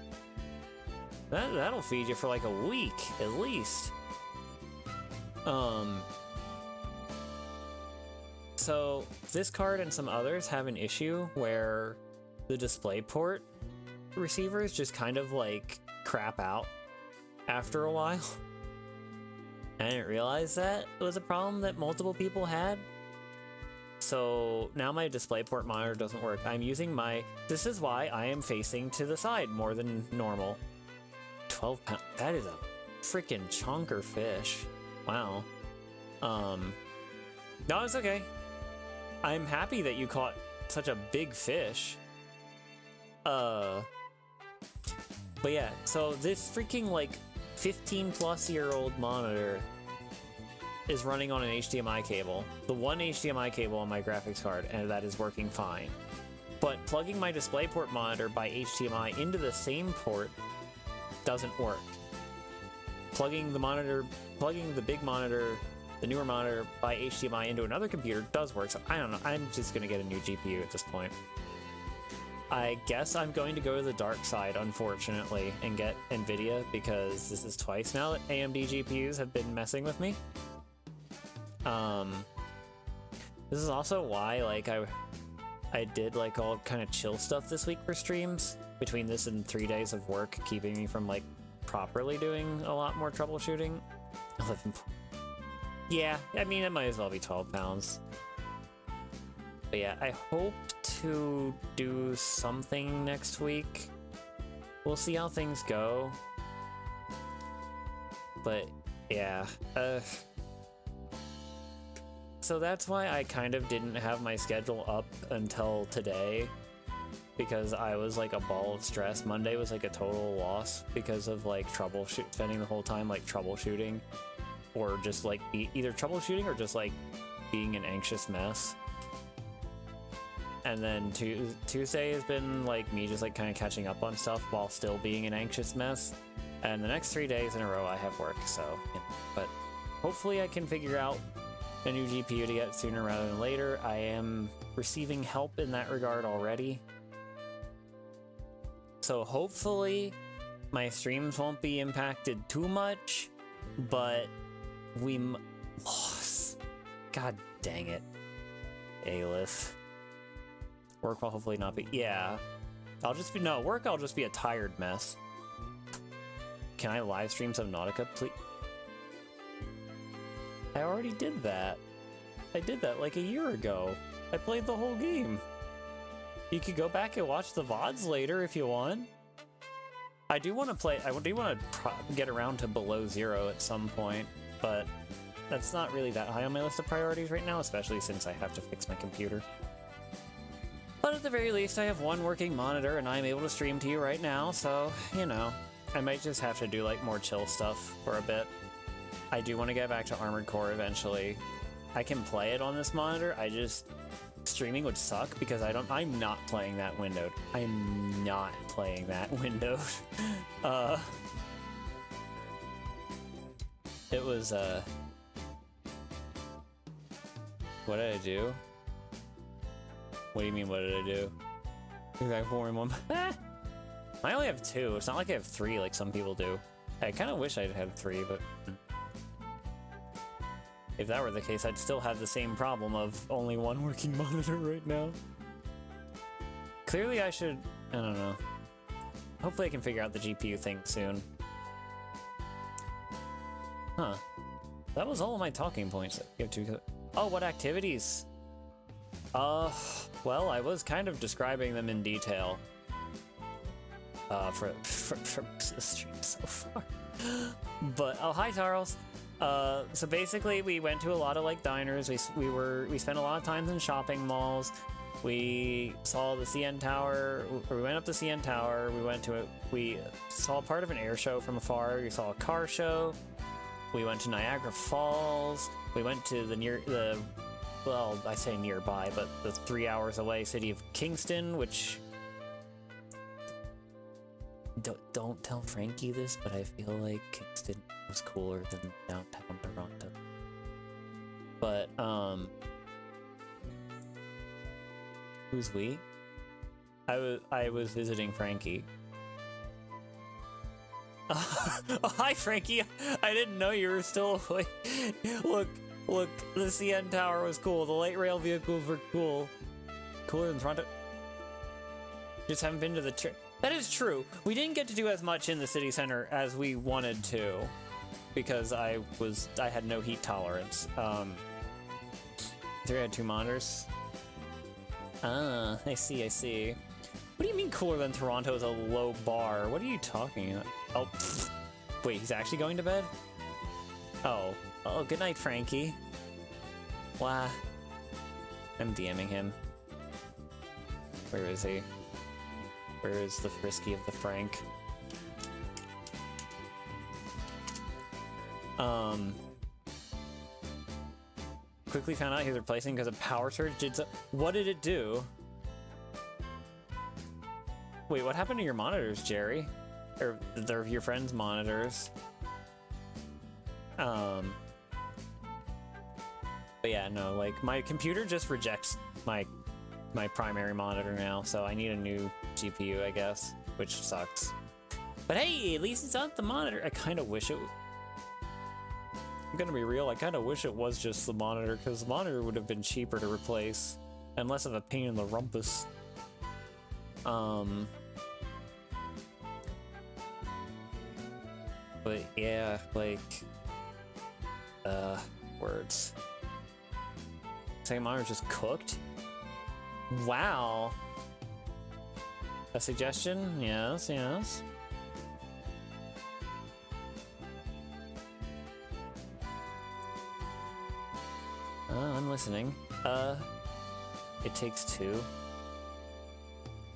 That'll feed you for like a week, at least. So this card and some others have an issue where the DisplayPort receivers just kind of like crap out after a while. I didn't realize that was a problem that multiple people had. So now my DisplayPort monitor doesn't work. I'm using this is why I am facing to the side more than normal. 12 pounds. That is a freaking chunker fish. Wow. No, it's okay. I'm happy that you caught such a big fish. But yeah, so this freaking like 15-plus-year-old monitor is running on an HDMI cable. The one HDMI cable on my graphics card, and that is working fine. But plugging my DisplayPort monitor by HDMI into the same port doesn't work. Plugging the big monitor, the newer monitor, by HDMI into another computer does work, so I don't know. I'm just gonna get a new GPU at this point. I guess I'm going to go to the dark side, unfortunately, and get NVIDIA, because this is twice now that AMD GPUs have been messing with me. This is also why, like, I did, like, all kind of chill stuff this week for streams, between this and 3 days of work, keeping me from, like, properly doing a lot more troubleshooting. 11. Yeah, I mean, it might as well be 12 pounds. But yeah, I hope to do something next week. We'll see how things go. But yeah, so that's why I kind of didn't have my schedule up until today, because I was like a ball of stress. Monday was like a total loss because of like spending the whole time like troubleshooting, or just like either troubleshooting or just like being an anxious mess. And then Tuesday has been like me just like kind of catching up on stuff while still being an anxious mess. And the next 3 days in a row I have work, so yeah. But hopefully I can figure out a new GPU to get sooner rather than later. I am receiving help in that regard already. So hopefully my streams won't be impacted too much, but we lost. God dang it. Aleph. Work will hopefully not be. Yeah. I'll just be. No, work, I'll just be a tired mess. Can I live stream Subnautica, please? I already did that. I did that like a year ago. I played the whole game. You could go back and watch the VODs later if you want. I do want to play. I do want to get around to Below Zero at some point, but that's not really that high on my list of priorities right now, especially since I have to fix my computer. But at the very least, I have one working monitor, and I'm able to stream to you right now, so, you know, I might just have to do, like, more chill stuff for a bit. I do want to get back to Armored Core eventually. I can play it on this monitor, streaming would suck because I'm not playing that windowed. I'm not playing that windowed. It was, what did I do? What do you mean, what did I do? I have 4 in 1. I only have 2. It's not like I have 3 like some people do. I kind of wish I'd had 3, but if that were the case, I'd still have the same problem of only 1 working monitor right now. Clearly I should, I don't know. Hopefully I can figure out the GPU thing soon. Huh. That was all of my talking points. Oh, what activities? Well, I was kind of describing them in detail. For the stream so far. But, oh, hi, Charles. So basically, we went to a lot of, like, diners. We spent a lot of time in shopping malls. We saw the CN Tower. We went up the CN Tower. We saw part of an air show from afar. We saw a car show. We went to Niagara Falls. We went to well, I say nearby, but the 3 hours away city of Kingston, which... Don't tell Frankie this, but I feel like Kingston was cooler than downtown Toronto. But, who's we? I was visiting Frankie. Oh, hi, Frankie! I didn't know you were still awake. Look, the CN Tower was cool. The light rail vehicles were cool. Cooler than Toronto. Just haven't been to the church. That is true. We didn't get to do as much in the city center as we wanted to, because I had no heat tolerance. I had 2 monitors. Ah, I see. What do you mean cooler than Toronto is a low bar? What are you talking about? Oh, wait, he's actually going to bed? Oh. Oh, good night, Frankie. Wah. I'm DMing him. Where is he? Where is the frisky of the Frank? Quickly found out he's replacing because of power surge. What did it do? Wait, what happened to your monitors, Jerry? Or they're your friend's monitors? But yeah, no, like my computer just rejects my primary monitor now, so I need a new GPU, I guess, which sucks. But hey, at least it's not the monitor. I kind of wish it. I'm gonna be real. I kind of wish it was just the monitor, because the monitor would have been cheaper to replace and less of a pain in the rumpus. But yeah, like, words. Second monitor just cooked? Wow. A suggestion? Yes, yes. I'm listening. It Takes Two.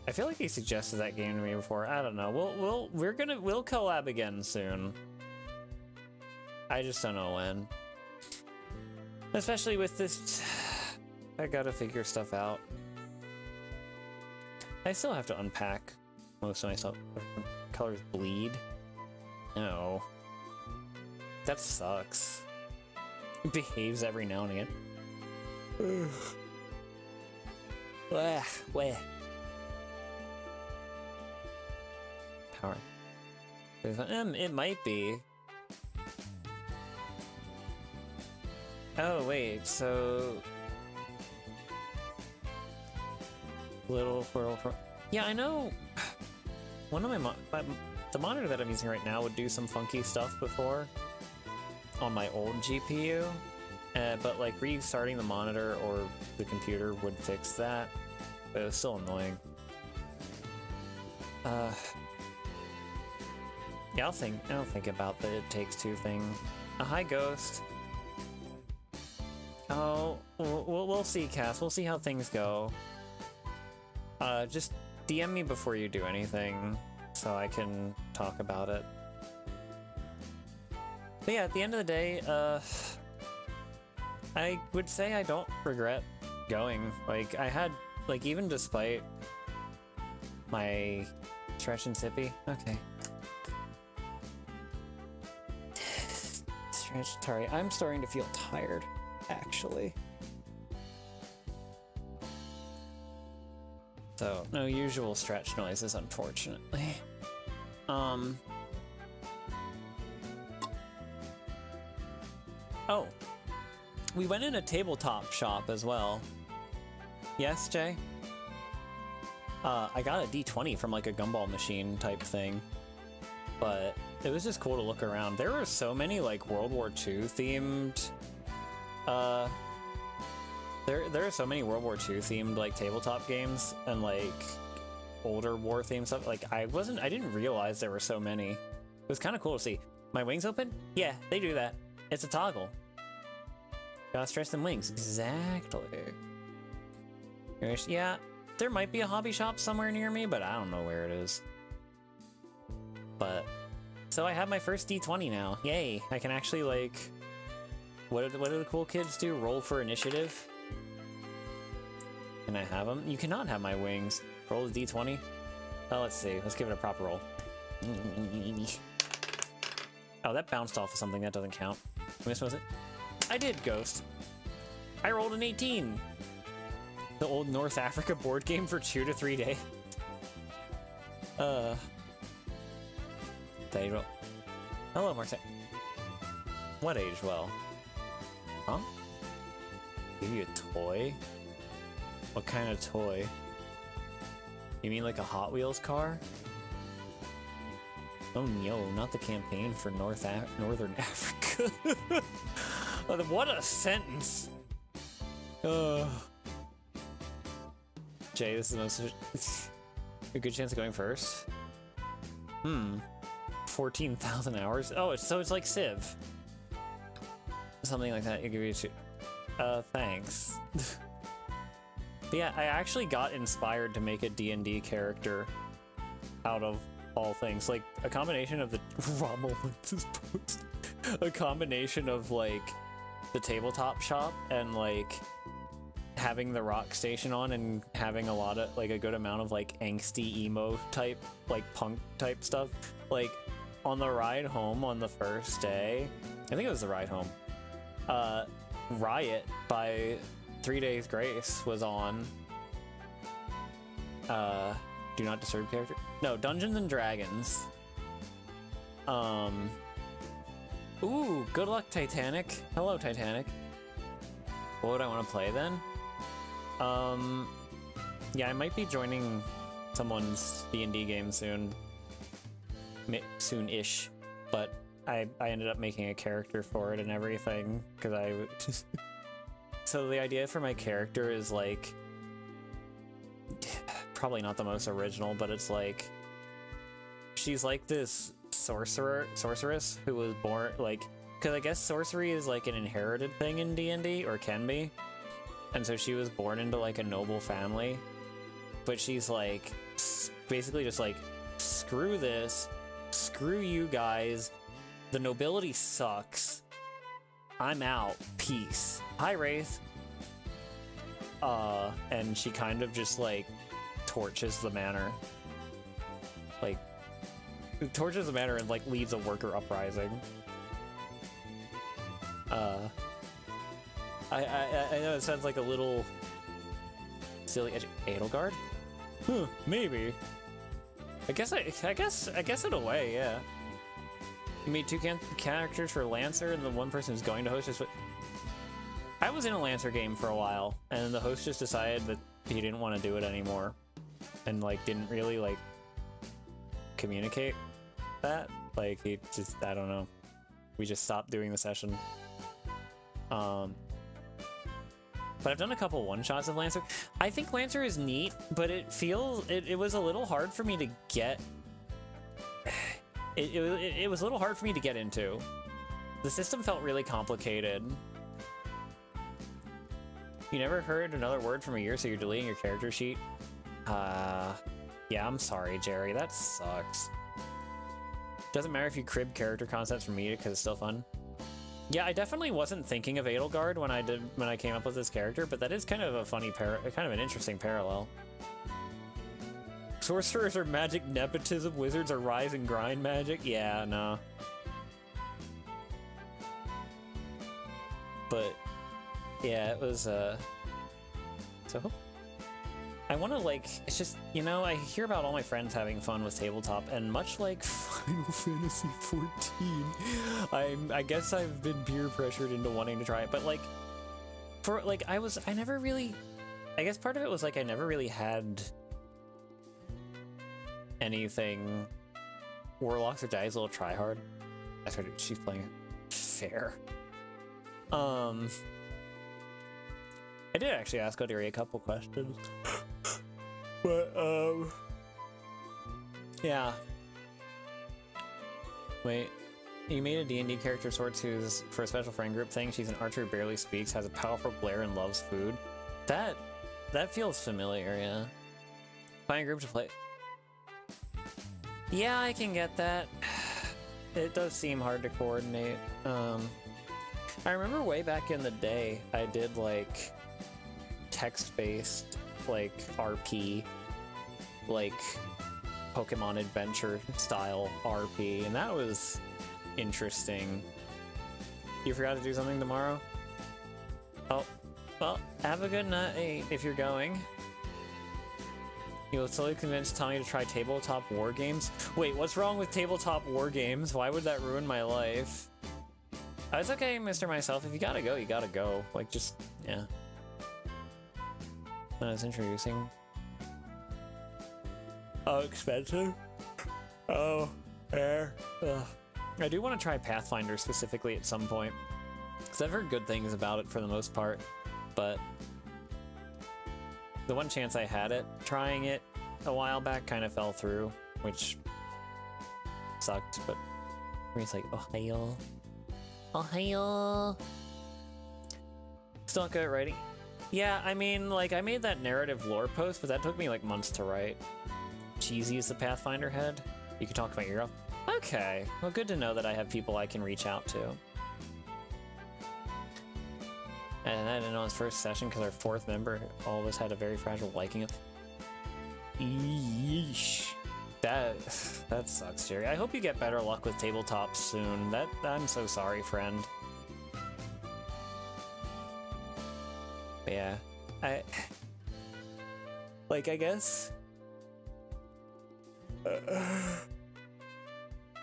I feel like he suggested that game to me before. I don't know. We'll collab again soon. I just don't know when. Especially with this, I gotta figure stuff out. I still have to unpack most of my stuff. Colors bleed. No. That sucks. It behaves every now and again. Where? Power. It might be. Oh wait, so little for yeah, I know. One of the monitor that I'm using right now would do some funky stuff before on my old GPU, but like restarting the monitor or the computer would fix that. But it was still annoying. Yeah, I'll think about the It Takes Two thing. Hi, Ghost. Oh, we'll see, Cass. We'll see how things go. Just DM me before you do anything, so I can talk about it. But yeah, at the end of the day, I would say I don't regret going. Like, I had, like, even despite my stretch and sippy. Okay. Stretch, sorry, I'm starting to feel tired, actually. So, no usual stretch noises, unfortunately. Oh, we went in a tabletop shop as well. Yes, Jay? I got a D20 from like a gumball machine type thing, but it was just cool to look around. There were so many like World War II themed, there are so many World War II themed like tabletop games and like older war themed stuff. Like I didn't realize there were so many. It was kind of cool to see. My wings open? Yeah, they do that. It's a toggle. Gotta stretch them wings. Exactly. Yeah, there might be a hobby shop somewhere near me, but I don't know where it is. But, so I have my first D20 now. Yay, I can actually like, what do the cool kids do? Roll for initiative? Can I have them? You cannot have my wings. Roll a D20? Oh, let's see. Let's give it a proper roll. Oh, that bounced off of something. That doesn't count. Which was it? I did, Ghost. I rolled an 18. The old North Africa board game for 2 to 3 days. There you go. Hello, Marseille. What age well? Huh? Give you a toy? What kind of toy? You mean like a Hot Wheels car? Oh no, not the campaign for Northern Africa. What a sentence! Jay, this is the most... a good chance of going first? 14,000 hours. Oh, so it's like Civ. Something like that. You give you two. Thanks. But yeah, I actually got inspired to make a D&D character out of all things. Like, a combination of the... Rommel wants his post. A combination of, like, the tabletop shop and, like, having the rock station on and having a lot of, like, a good amount of, like, angsty emo type, like, punk type stuff. Like, on the ride home on the first day, I think it was the ride home, Riot by 3 Days Grace was on. Do Not Disturb character? No, Dungeons and Dragons. Ooh, good luck, Titanic. Hello, Titanic. What would I want to play then? Yeah, I might be joining someone's D&D game soon. Soon-ish. But I ended up making a character for it and everything, because I... So the idea for my character is, like... Probably not the most original, but it's like... She's like this sorceress who was born, like... Because I guess sorcery is, like, an inherited thing in D&D, or can be. And so she was born into, like, a noble family. But she's, like, basically just like, screw this. Screw you guys. The nobility sucks. I'm out. Peace. Hi, Wraith. And she kind of just, like, torches the manor. Like, torches the manor and, like, leads a worker uprising. I know it sounds like a little silly. Edelgard? Huh, maybe. I guess in a way, yeah. You made two characters for Lancer, and the one person who's going to host is. I was in a Lancer game for a while, and the host just decided that he didn't want to do it anymore, and like didn't really like communicate that. Like he just, I don't know. We just stopped doing the session. But I've done a couple one-shots of Lancer. I think Lancer is neat, but it was a little hard for me to get. It was a little hard for me to get into. The system felt really complicated. You never heard another word from a year, so you're deleting your character sheet? Yeah, I'm sorry, Jerry. That sucks. Doesn't matter if you crib character concepts from media because it's still fun. Yeah, I definitely wasn't thinking of Edelgard when I came up with this character, but that is kind of a funny kind of an interesting parallel. Sorcerers are magic nepotism, wizards are rise and grind magic. Yeah, no. But yeah, it was so I want to, like, it's just, you know, I hear about all my friends having fun with tabletop, and much like Final Fantasy XIV, I guess I've been peer pressured into wanting to try it, but like, I never really, I guess part of it was like I never really had anything. Warlocks or Dies a little tryhard. I started, she's playing it. Fair. I did actually ask Odiri a couple questions. But, yeah. Wait, you made a D&D character Swords who's, for a special friend group thing, she's an archer who barely speaks, has a powerful glare, and loves food. That feels familiar, yeah. Find a group to play. Yeah, I can get that. It does seem hard to coordinate. I remember way back in the day, I did, like, text-based, like, RP, like, Pokemon Adventure style RP, and that was interesting. You forgot to do something tomorrow? Oh, well, have a good night if you're going. You'll slowly convince Tommy to try tabletop war games. Wait, what's wrong with tabletop war games? Why would that ruin my life? It's okay, Mr. Myself. If you gotta go, you gotta go. Like, just, yeah. When I was introducing. Oh, expensive? Oh, fair. Ugh. I do want to try Pathfinder specifically at some point, because I've heard good things about it for the most part, but the one chance I had at trying it a while back kind of fell through, which sucked, but Where he's like, Ohio. Ohio. Still not good at writing. Yeah, I mean, like, I made that narrative lore post, but that took me, like, months to write. Cheesy is the Pathfinder head. You can talk about your own. Okay, well, good to know that I have people I can reach out to. And then in on his first session, because our fourth member all of us had a very fragile liking of. Yeesh. That sucks, Jerry. I hope you get better luck with tabletops soon. I'm so sorry, friend. But yeah, I guess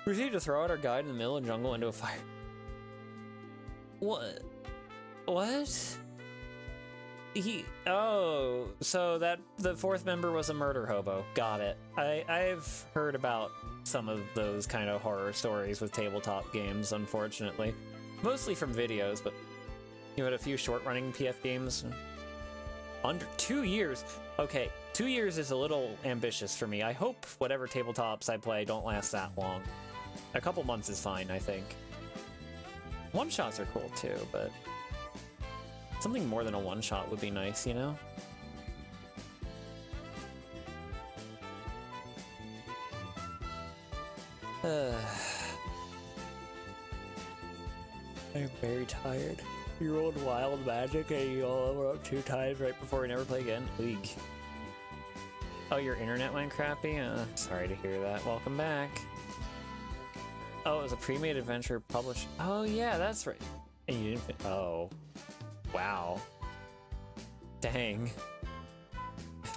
we need to throw out our guide in the middle of the jungle into a fire. What? Oh, so that the fourth member was a murder hobo. Got it. I've heard about some of those kind of horror stories with tabletop games, unfortunately. Mostly from videos, but you had a few short-running PF games. Under 2 years? Okay, 2 years is a little ambitious for me. I hope whatever tabletops I play don't last that long. A couple months is fine, I think. One-shots are cool too, but something more than a one-shot would be nice, you know? I'm very tired. You rolled wild magic and you all were up 2 times right before we never play again. Eek. Oh, your internet went crappy? Sorry to hear that. Welcome back. Oh, it was a pre-made adventure published. Oh yeah, that's right. And you didn't oh. Wow. Dang.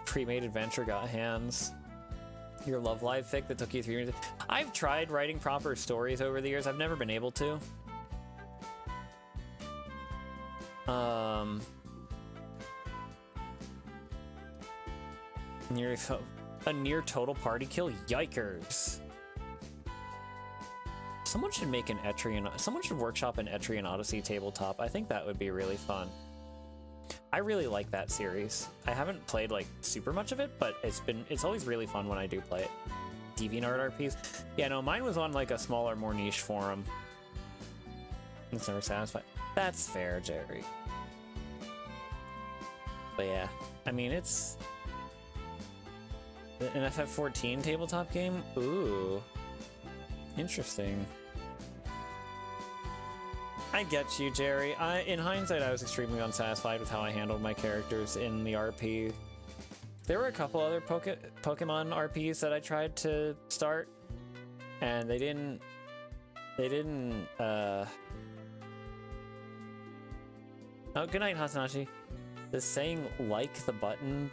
Pre-made adventure got hands. Your Love Live fic that took you 3 years. I've tried writing proper stories over the years. I've never been able to. A near total party kill? Yikers. Someone should make an Etrian. Someone should workshop an Etrian Odyssey tabletop. I think that would be really fun. I really like that series. I haven't played like super much of it, but it's always really fun when I do play it. DeviantArt RPs. Yeah, no, mine was on like a smaller, more niche forum. It's never satisfied. That's fair, Jerry. But yeah, I mean, it's an FF14 tabletop game. Ooh, interesting. I get you, Jerry. In hindsight, I was extremely unsatisfied with how I handled my characters in the RP. There were a couple other Pokemon RPs that I tried to start, and they didn't, Oh, good night, Hatsunashi. Is saying like the button?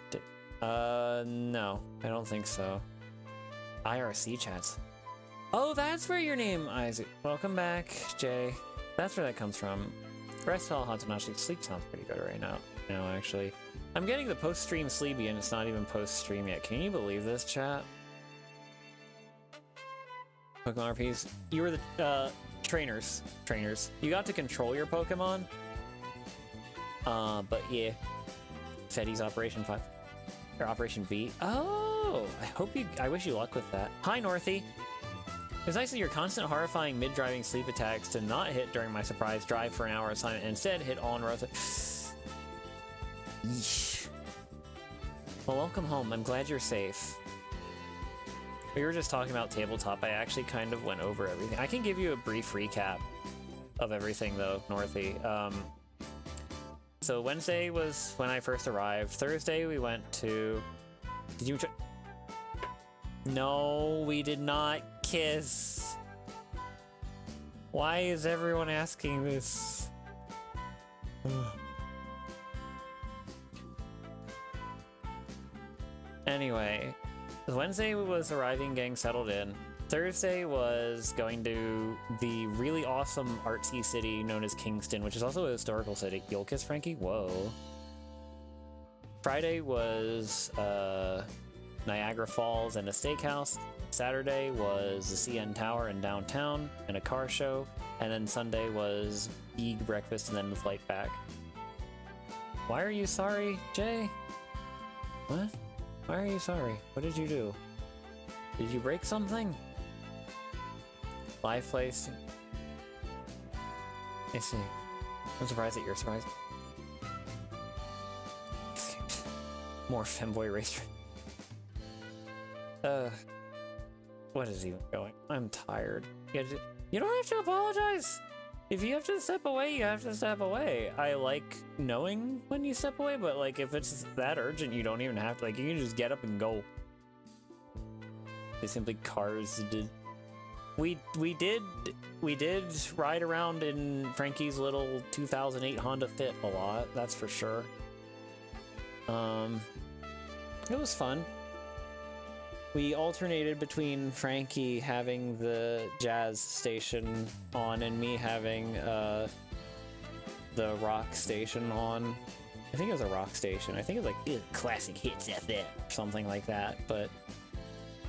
No, I don't think so. IRC chats. Oh, that's where your name, Isaac. Welcome back, Jay. That's where that comes from. Rest well, Hatsunashi. Sleep sounds pretty good right now. No, actually. I'm getting the post-stream sleepy and it's not even post-stream yet. Can you believe this, chat? Pokemon RPs. You were the, trainers. You got to control your Pokemon. But yeah. Fetty's Operation 5. Or Operation V. Oh! I wish you luck with that. Hi, Northy. It's nice that your constant horrifying mid-driving sleep attacks to not hit during my surprise drive for an hour assignment and instead hit all in a row. Yeesh. Well, welcome home. I'm glad you're safe. We were just talking about tabletop. I actually kind of went over everything. I can give you a brief recap of everything, though, Northy. So Wednesday was when I first arrived. Thursday we went to... Did you... No, we did not kiss. Why is everyone asking this? Anyway, Wednesday was arriving, getting settled in. Thursday was going to the really awesome artsy city known as Kingston, which is also a historical city. You'll kiss Frankie? Whoa. Friday was Niagara Falls and a steakhouse. Saturday was the CN Tower in downtown and a car show. And then Sunday was big breakfast and then the flight back. Why are you sorry, Jay? What? Why are you sorry? What did you do? Did you break something? Live place. I see. I'm surprised that you're surprised. More femboy racer. What is even going? I'm tired. You don't have to apologize. If you have to step away, you have to step away. I like knowing when you step away, but like if it's that urgent, you don't even have to. Like you can just get up and go. They simply cars did. We did ride around in Frankie's little 2008 Honda Fit a lot. That's for sure. It was fun. We alternated between Frankie having the jazz station on and me having the rock station on. I think it was a rock station. I think it was like classic hits FM or something like that, but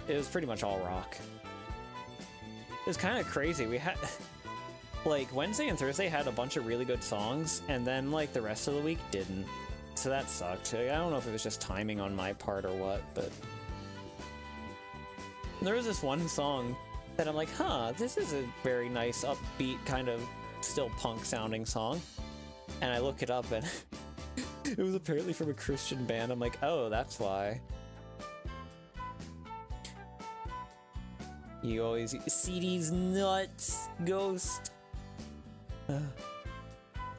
it was pretty much all rock. It was kind of crazy. We had like Wednesday and Thursday had a bunch of really good songs, and then like the rest of the week didn't. So that sucked. I don't know if it was just timing on my part or what, but there was this one song that I'm like, huh, this is a very nice, upbeat, kind of still punk sounding song. And I look it up and it was apparently from a Christian band. I'm like, oh, that's why. You always see these nuts, Ghost.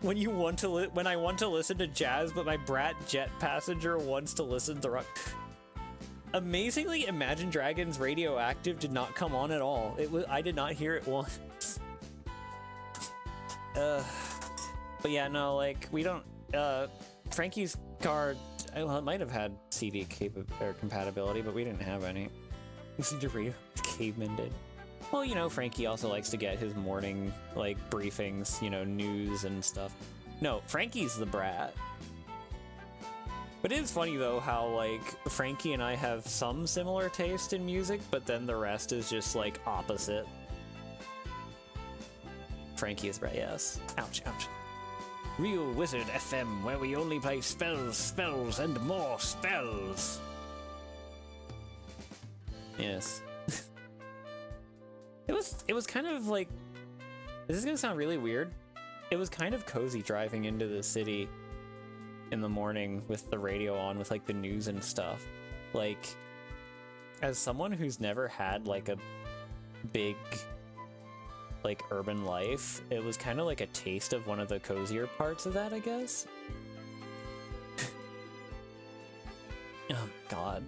When I want to listen to jazz, but my brat jet passenger wants to listen to rock. Amazingly, Imagine Dragons Radioactive did not come on at all. I did not hear it once. But yeah, no, like we don't. Frankie's car, well, it might have had CD compatibility, but we didn't have any. Listen to radio, Caveman did. Well, you know, Frankie also likes to get his morning, like, briefings, you know, news and stuff. No, Frankie's the brat. But it is funny, though, how, like, Frankie and I have some similar taste in music, but then the rest is just, like, opposite. Frankie is brat, yes. Ouch, ouch. Real Wizard FM, where we only play spells, spells, and more spells. Yes. It was kind of like, this is gonna sound really weird. It was kind of cozy driving into the city in the morning with the radio on with like the news and stuff. Like, as someone who's never had like a big like urban life, it was kind of like a taste of one of the cozier parts of that, I guess. Oh God.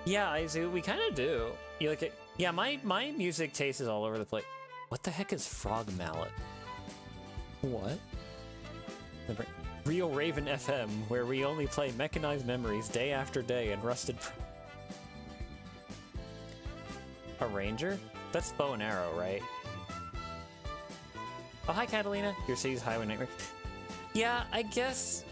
Yeah, we kind of do. You like it? Yeah, my music taste is all over the place. What the heck is Frog Mallet? What? Real Raven FM, where we only play Mechanized Memories day after day and Rusted. A ranger? That's bow and arrow, right? Oh, hi, Catalina. Your city's highway nightmare. Yeah, I guess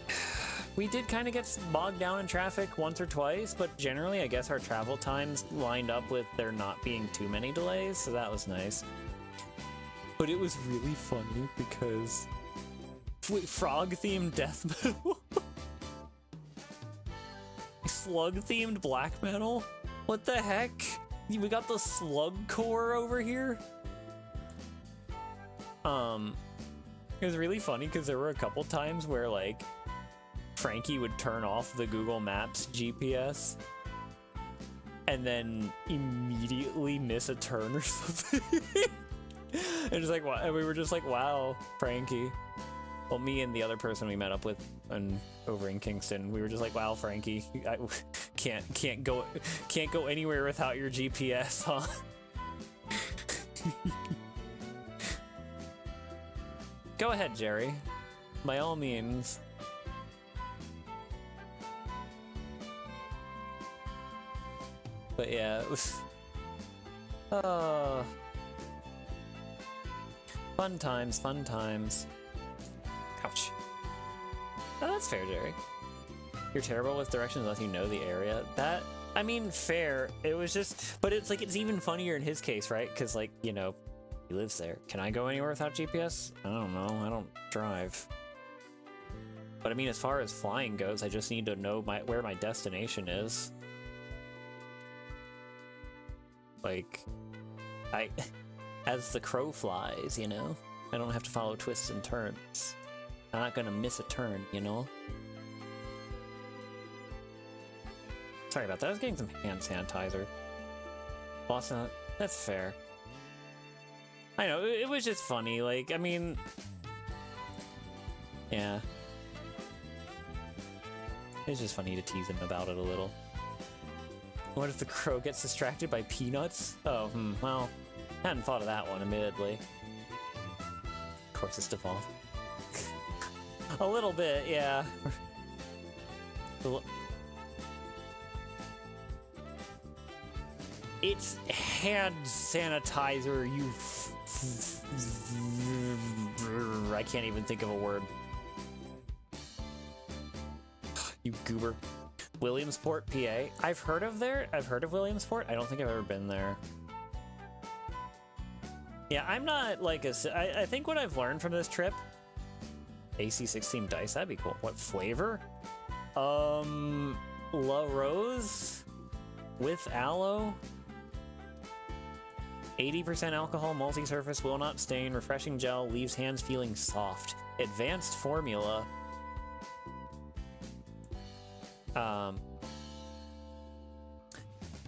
we did kind of get bogged down in traffic once or twice, but generally I guess our travel times lined up with there not being too many delays, so that was nice. But it was really funny because frog-themed death metal? Slug-themed black metal? What the heck? We got the slug core over here? It was really funny because there were a couple times where like Frankie would turn off the Google Maps GPS and then immediately miss a turn or something. And just like, and we were just like, wow, Frankie. Well, me and the other person we met up with over in Kingston, we were just like, wow, Frankie, I can't go anywhere without your GPS, huh? Go ahead, Jerry. By all means. But yeah, it was fun times, fun times. Ouch. Oh, that's fair, Jerry. You're terrible with directions unless you know the area. That, I mean, fair. It was just, but it's like, it's even funnier in his case, right? Because, like, you know, he lives there. Can I go anywhere without GPS? I don't know. I don't drive. But I mean, as far as flying goes, I just need to know where my destination is. Like, as the crow flies, you know? I don't have to follow twists and turns. I'm not gonna miss a turn, you know? Sorry about that, I was getting some hand sanitizer. Boston, that's fair. I know, it was just funny, like, I mean... Yeah. It's just funny to tease him about it a little. What if the crow gets distracted by peanuts? Oh, well, I hadn't thought of that one, admittedly. Of course it's devolved. A little bit, yeah. It's hand sanitizer, you I can't even think of a word. You goober. Williamsport, PA. I've heard of Williamsport. I don't think I've ever been there. Yeah, I'm not like I think what I've learned from this trip, AC16 dice, that'd be cool. What flavor? La Rose with aloe. 80% alcohol, multi-surface, will not stain, refreshing gel, leaves hands feeling soft. Advanced formula. But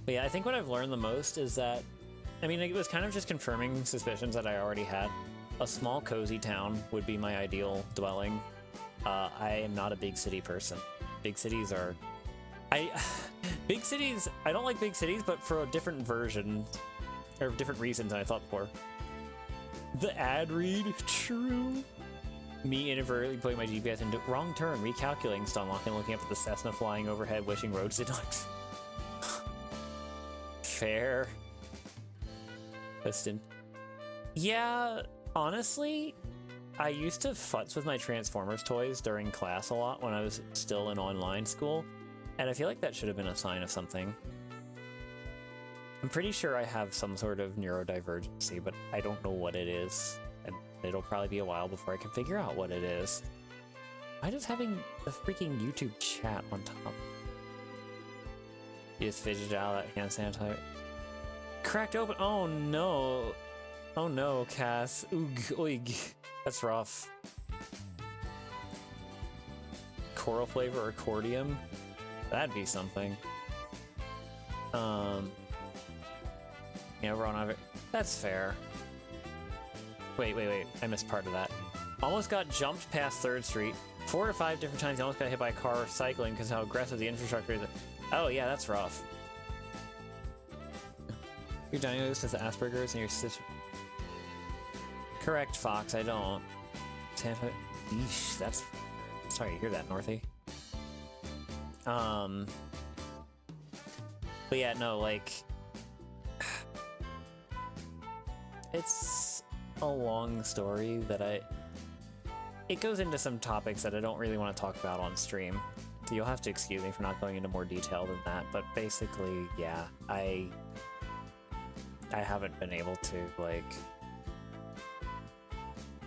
yeah, I think what I've learned the most is that, I mean, it was kind of just confirming suspicions that I already had. A small, cozy town would be my ideal dwelling. I am not a big city person. Big cities are... Big cities, I don't like big cities, but for a different version, or different reasons than I thought before. The ad read, true. Me inadvertently putting my GPS into wrong turn, recalculating, stunlock, and looking up at the Cessna flying overhead, wishing roads did not. Fair. Piston. Yeah, honestly, I used to futz with my Transformers toys during class a lot when I was still in online school, and I feel like that should have been a sign of something. I'm pretty sure I have some sort of neurodivergency, but I don't know what it is, and it'll probably be a while before I can figure out what it is. Why does having the freaking YouTube chat on top? You just fidgeted out that hand sanitizer. Cracked open. Oh no. Oh no, Cass. Oog, oig. That's rough. Coral flavor accordion? That'd be something. Yeah, we're on it. That's fair. Wait. I missed part of that. Almost got jumped past 3rd Street. 4 to 5 different times. I almost got hit by a car cycling because how aggressive the infrastructure is. Oh yeah, that's rough. You're diagnosed with Asperger's and your sister. Correct, Fox. I don't. Santa. Yeesh, that's. Sorry to hear that, Northy. But yeah, no, like. It's a long story that it goes into some topics that I don't really want to talk about on stream. So you'll have to excuse me for not going into more detail than that, but basically, yeah, I haven't been able to, like...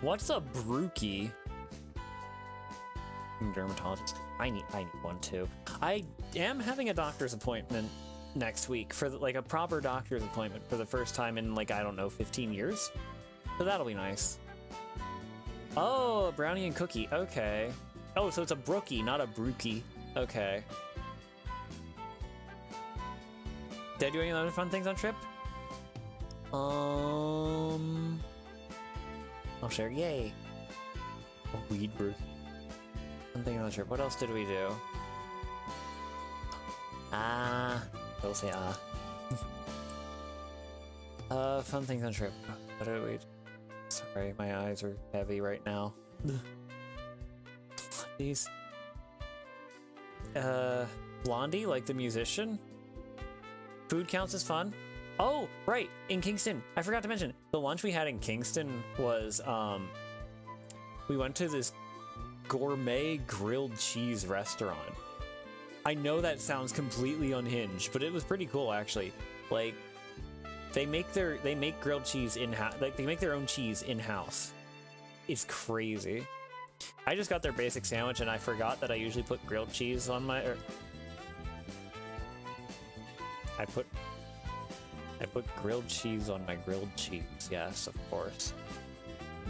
What's a brookie? Dermatologist. I need one too. I am having a doctor's appointment next week for like a proper doctor's appointment for the first time in like, I don't know, 15 years. So that'll be nice. Oh, a brownie and cookie. Okay. Oh, so it's a brookie, not a brookie. Okay. Did I do any other fun things on trip? I'll share. Yay. A weed brew. Something on the trip. What else did we do? We'll say fun things on trip. What did we do? Sorry, my eyes are heavy right now. These. Blondie, like the musician. Food counts as fun. Oh, right, in Kingston. I forgot to mention, the lunch we had in Kingston was, we went to this gourmet grilled cheese restaurant. I know that sounds completely unhinged, but it was pretty cool, actually. Like, they make grilled cheese in-house. Like, they make their own cheese in-house. It's crazy. I just got their basic sandwich, and I forgot that I usually put grilled cheese on my... I put grilled cheese on my grilled cheese. Yes, of course.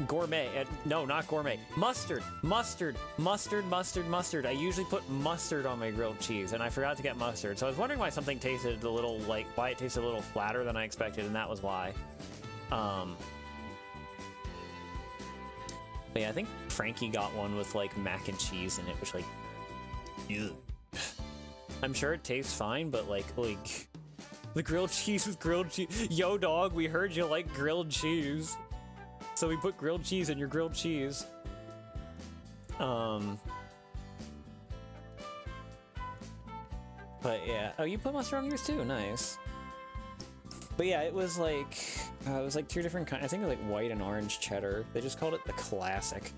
Gourmet. No, not gourmet. Mustard. Mustard. Mustard, mustard, mustard. I usually put mustard on my grilled cheese, and I forgot to get mustard. So I was wondering why something tasted a little, like, why it tasted a little flatter than I expected, and that was why. But yeah, I think Frankie got one with, like, mac and cheese in it, which, like, ugh. I'm sure it tastes fine, but, like, the grilled cheese is grilled cheese. Yo, dog, we heard you like grilled cheese. So we put grilled cheese in your grilled cheese. But yeah. Oh, you put mustard on yours too? Nice. But yeah, it was like two different kinds. I think it was like white and orange cheddar. They just called it the classic.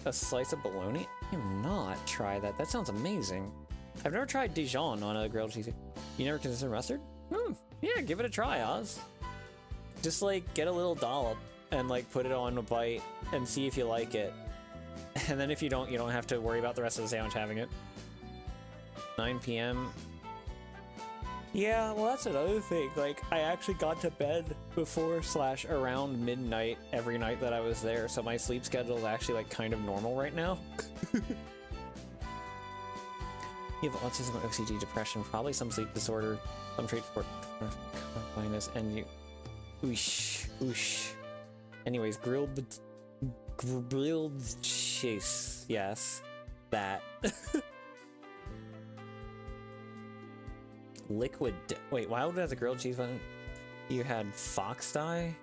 A slice of bologna? I have not tried that. That sounds amazing. I've never tried Dijon on a grilled cheese. You never considered mustard? Yeah, give it a try, Oz. Just like get a little dollop and like put it on a bite and see if you like it. And then if you don't have to worry about the rest of the sandwich having it. 9 p.m. Yeah, well that's another thing. Like I actually got to bed before / around midnight every night that I was there, so my sleep schedule is actually like kind of normal right now. You have autism, OCD, depression, probably some sleep disorder, some traits for blindness, and you. Oosh. Anyways, grilled cheese. Yes, that. Liquid. Wait, why would it have a grilled cheese one? You had fox die?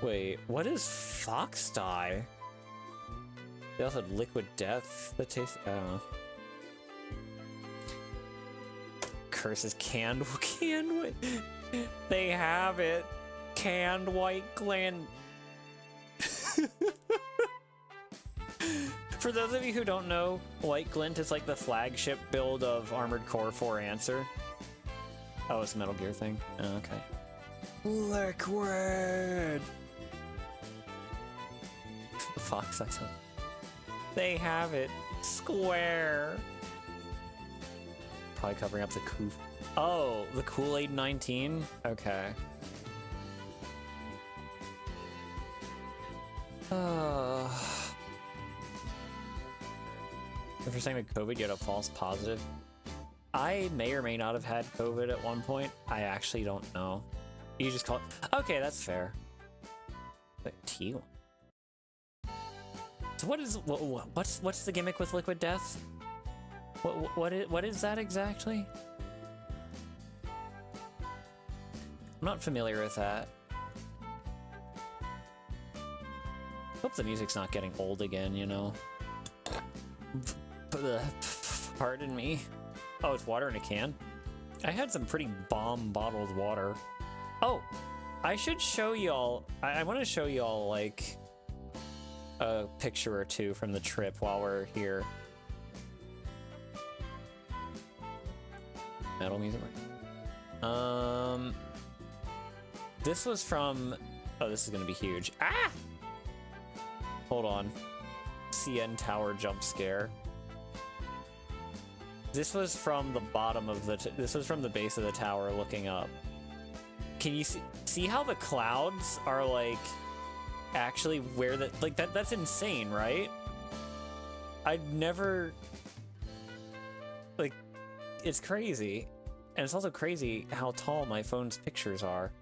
Wait, what is fox die? They also had liquid death that tastes. I don't know. Curses canned white. They have it. Canned white Glint. For those of you who don't know, White Glint is like the flagship build of Armored Core 4 Answer. Oh, it's a Metal Gear thing. Oh, okay. Liquid. Fox, I said. They have it. Square. Probably covering up the coup. Oh, the Kool-Aid 19? Okay. If you're saying with COVID, you had a false positive. I may or may not have had COVID at one point. I actually don't know. You just call it. Okay, that's fair. Wait, T1. So what's the gimmick with Liquid Death? What is that exactly? I'm not familiar with that. Hope the music's not getting old again, you know. Pardon me. Oh, it's water in a can? I had some pretty bomb bottled water. Oh, I should show y'all. I want to show y'all like a picture or two from the trip while we're here. Metal music. This was from. Oh, this is gonna be huge. Ah! Hold on. CN Tower jump scare. This was from the bottom of the. This was from the base of the tower looking up. Can you see how the clouds are like actually where the like that's insane, right? I'd never like it's crazy. And it's also crazy how tall my phone's pictures are.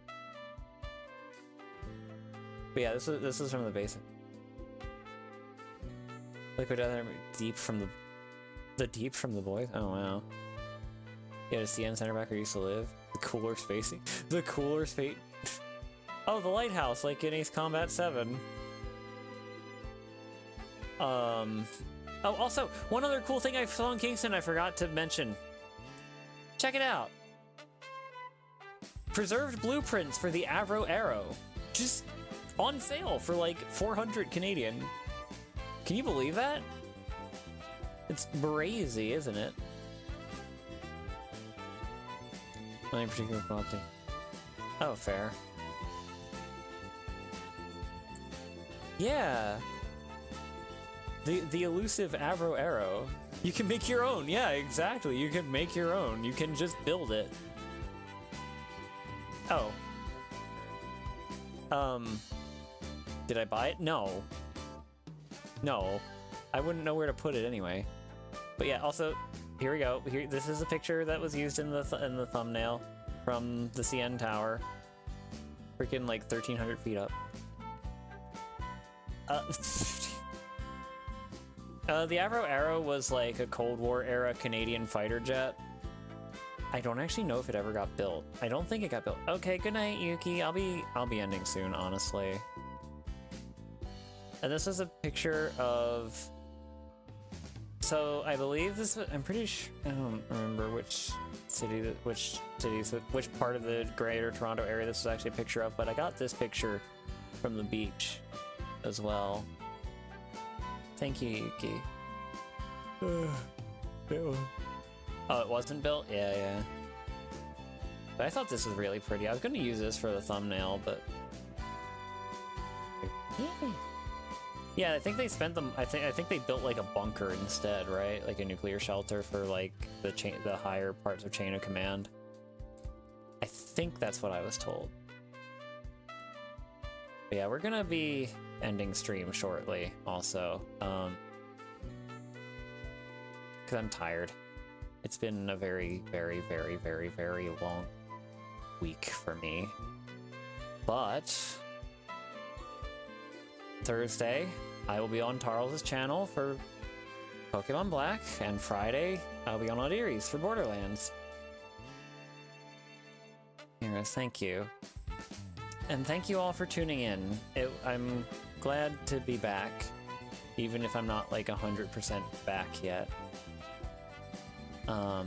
But yeah, this is from the base. Liquid Death deep from the deep from the boys. Oh wow. Yeah, the CN center back where I used to live. The cooler spacing. The cooler space. Oh, the lighthouse, like in Ace Combat 7. Oh, also, one other cool thing I saw in Kingston I forgot to mention. Check it out. Preserved blueprints for the Avro Arrow. Just on sale for like 400 Canadian. Can you believe that? It's brazy, isn't it? Not in particular quality. Oh, fair. Yeah. The elusive Avro Arrow. You can make your own. Yeah, exactly. You can make your own. You can just build it. Oh. Did I buy it? No. No. I wouldn't know where to put it anyway. But yeah, also, here we go. Here, this is a picture that was used in the thumbnail from the CN Tower. Freaking like 1,300 feet up. The Avro Arrow was like a Cold War era Canadian fighter jet. I don't actually know if it ever got built. I don't think it got built. Okay, good night, Yuki. I'll be ending soon, honestly. And this is a picture of. So I believe this. I'm pretty sure. I don't remember which part of the Greater Toronto area this is actually a picture of, but I got this picture from the beach as well. Thank you, Yuki. Oh, it wasn't built? Yeah, yeah. But I thought this was really pretty. I was going to use this for the thumbnail, but... Yeah, I think they spent them... I think they built, like, a bunker instead, right? Like a nuclear shelter for, like, the higher parts of Chain of Command. I think that's what I was told. But yeah, we're going to be ending stream shortly, also. Because I'm tired. It's been a very, very, very, very, very long week for me. But Thursday, I will be on Tarls' channel for Pokemon Black, and Friday, I'll be on Audiries for Borderlands. Yes, thank you. And thank you all for tuning in. I'm glad to be back, even if I'm not like 100% back yet. But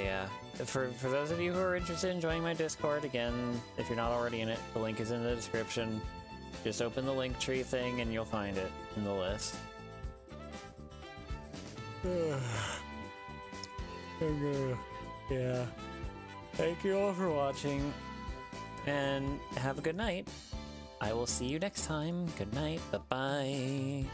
yeah, for those of you who are interested in joining my Discord, again, if you're not already in it, the link is in the description. Just open the Linktree thing and you'll find it in the list. Yeah. Thank you all for watching, and have a good night. I will see you next time. Good night. Bye-bye.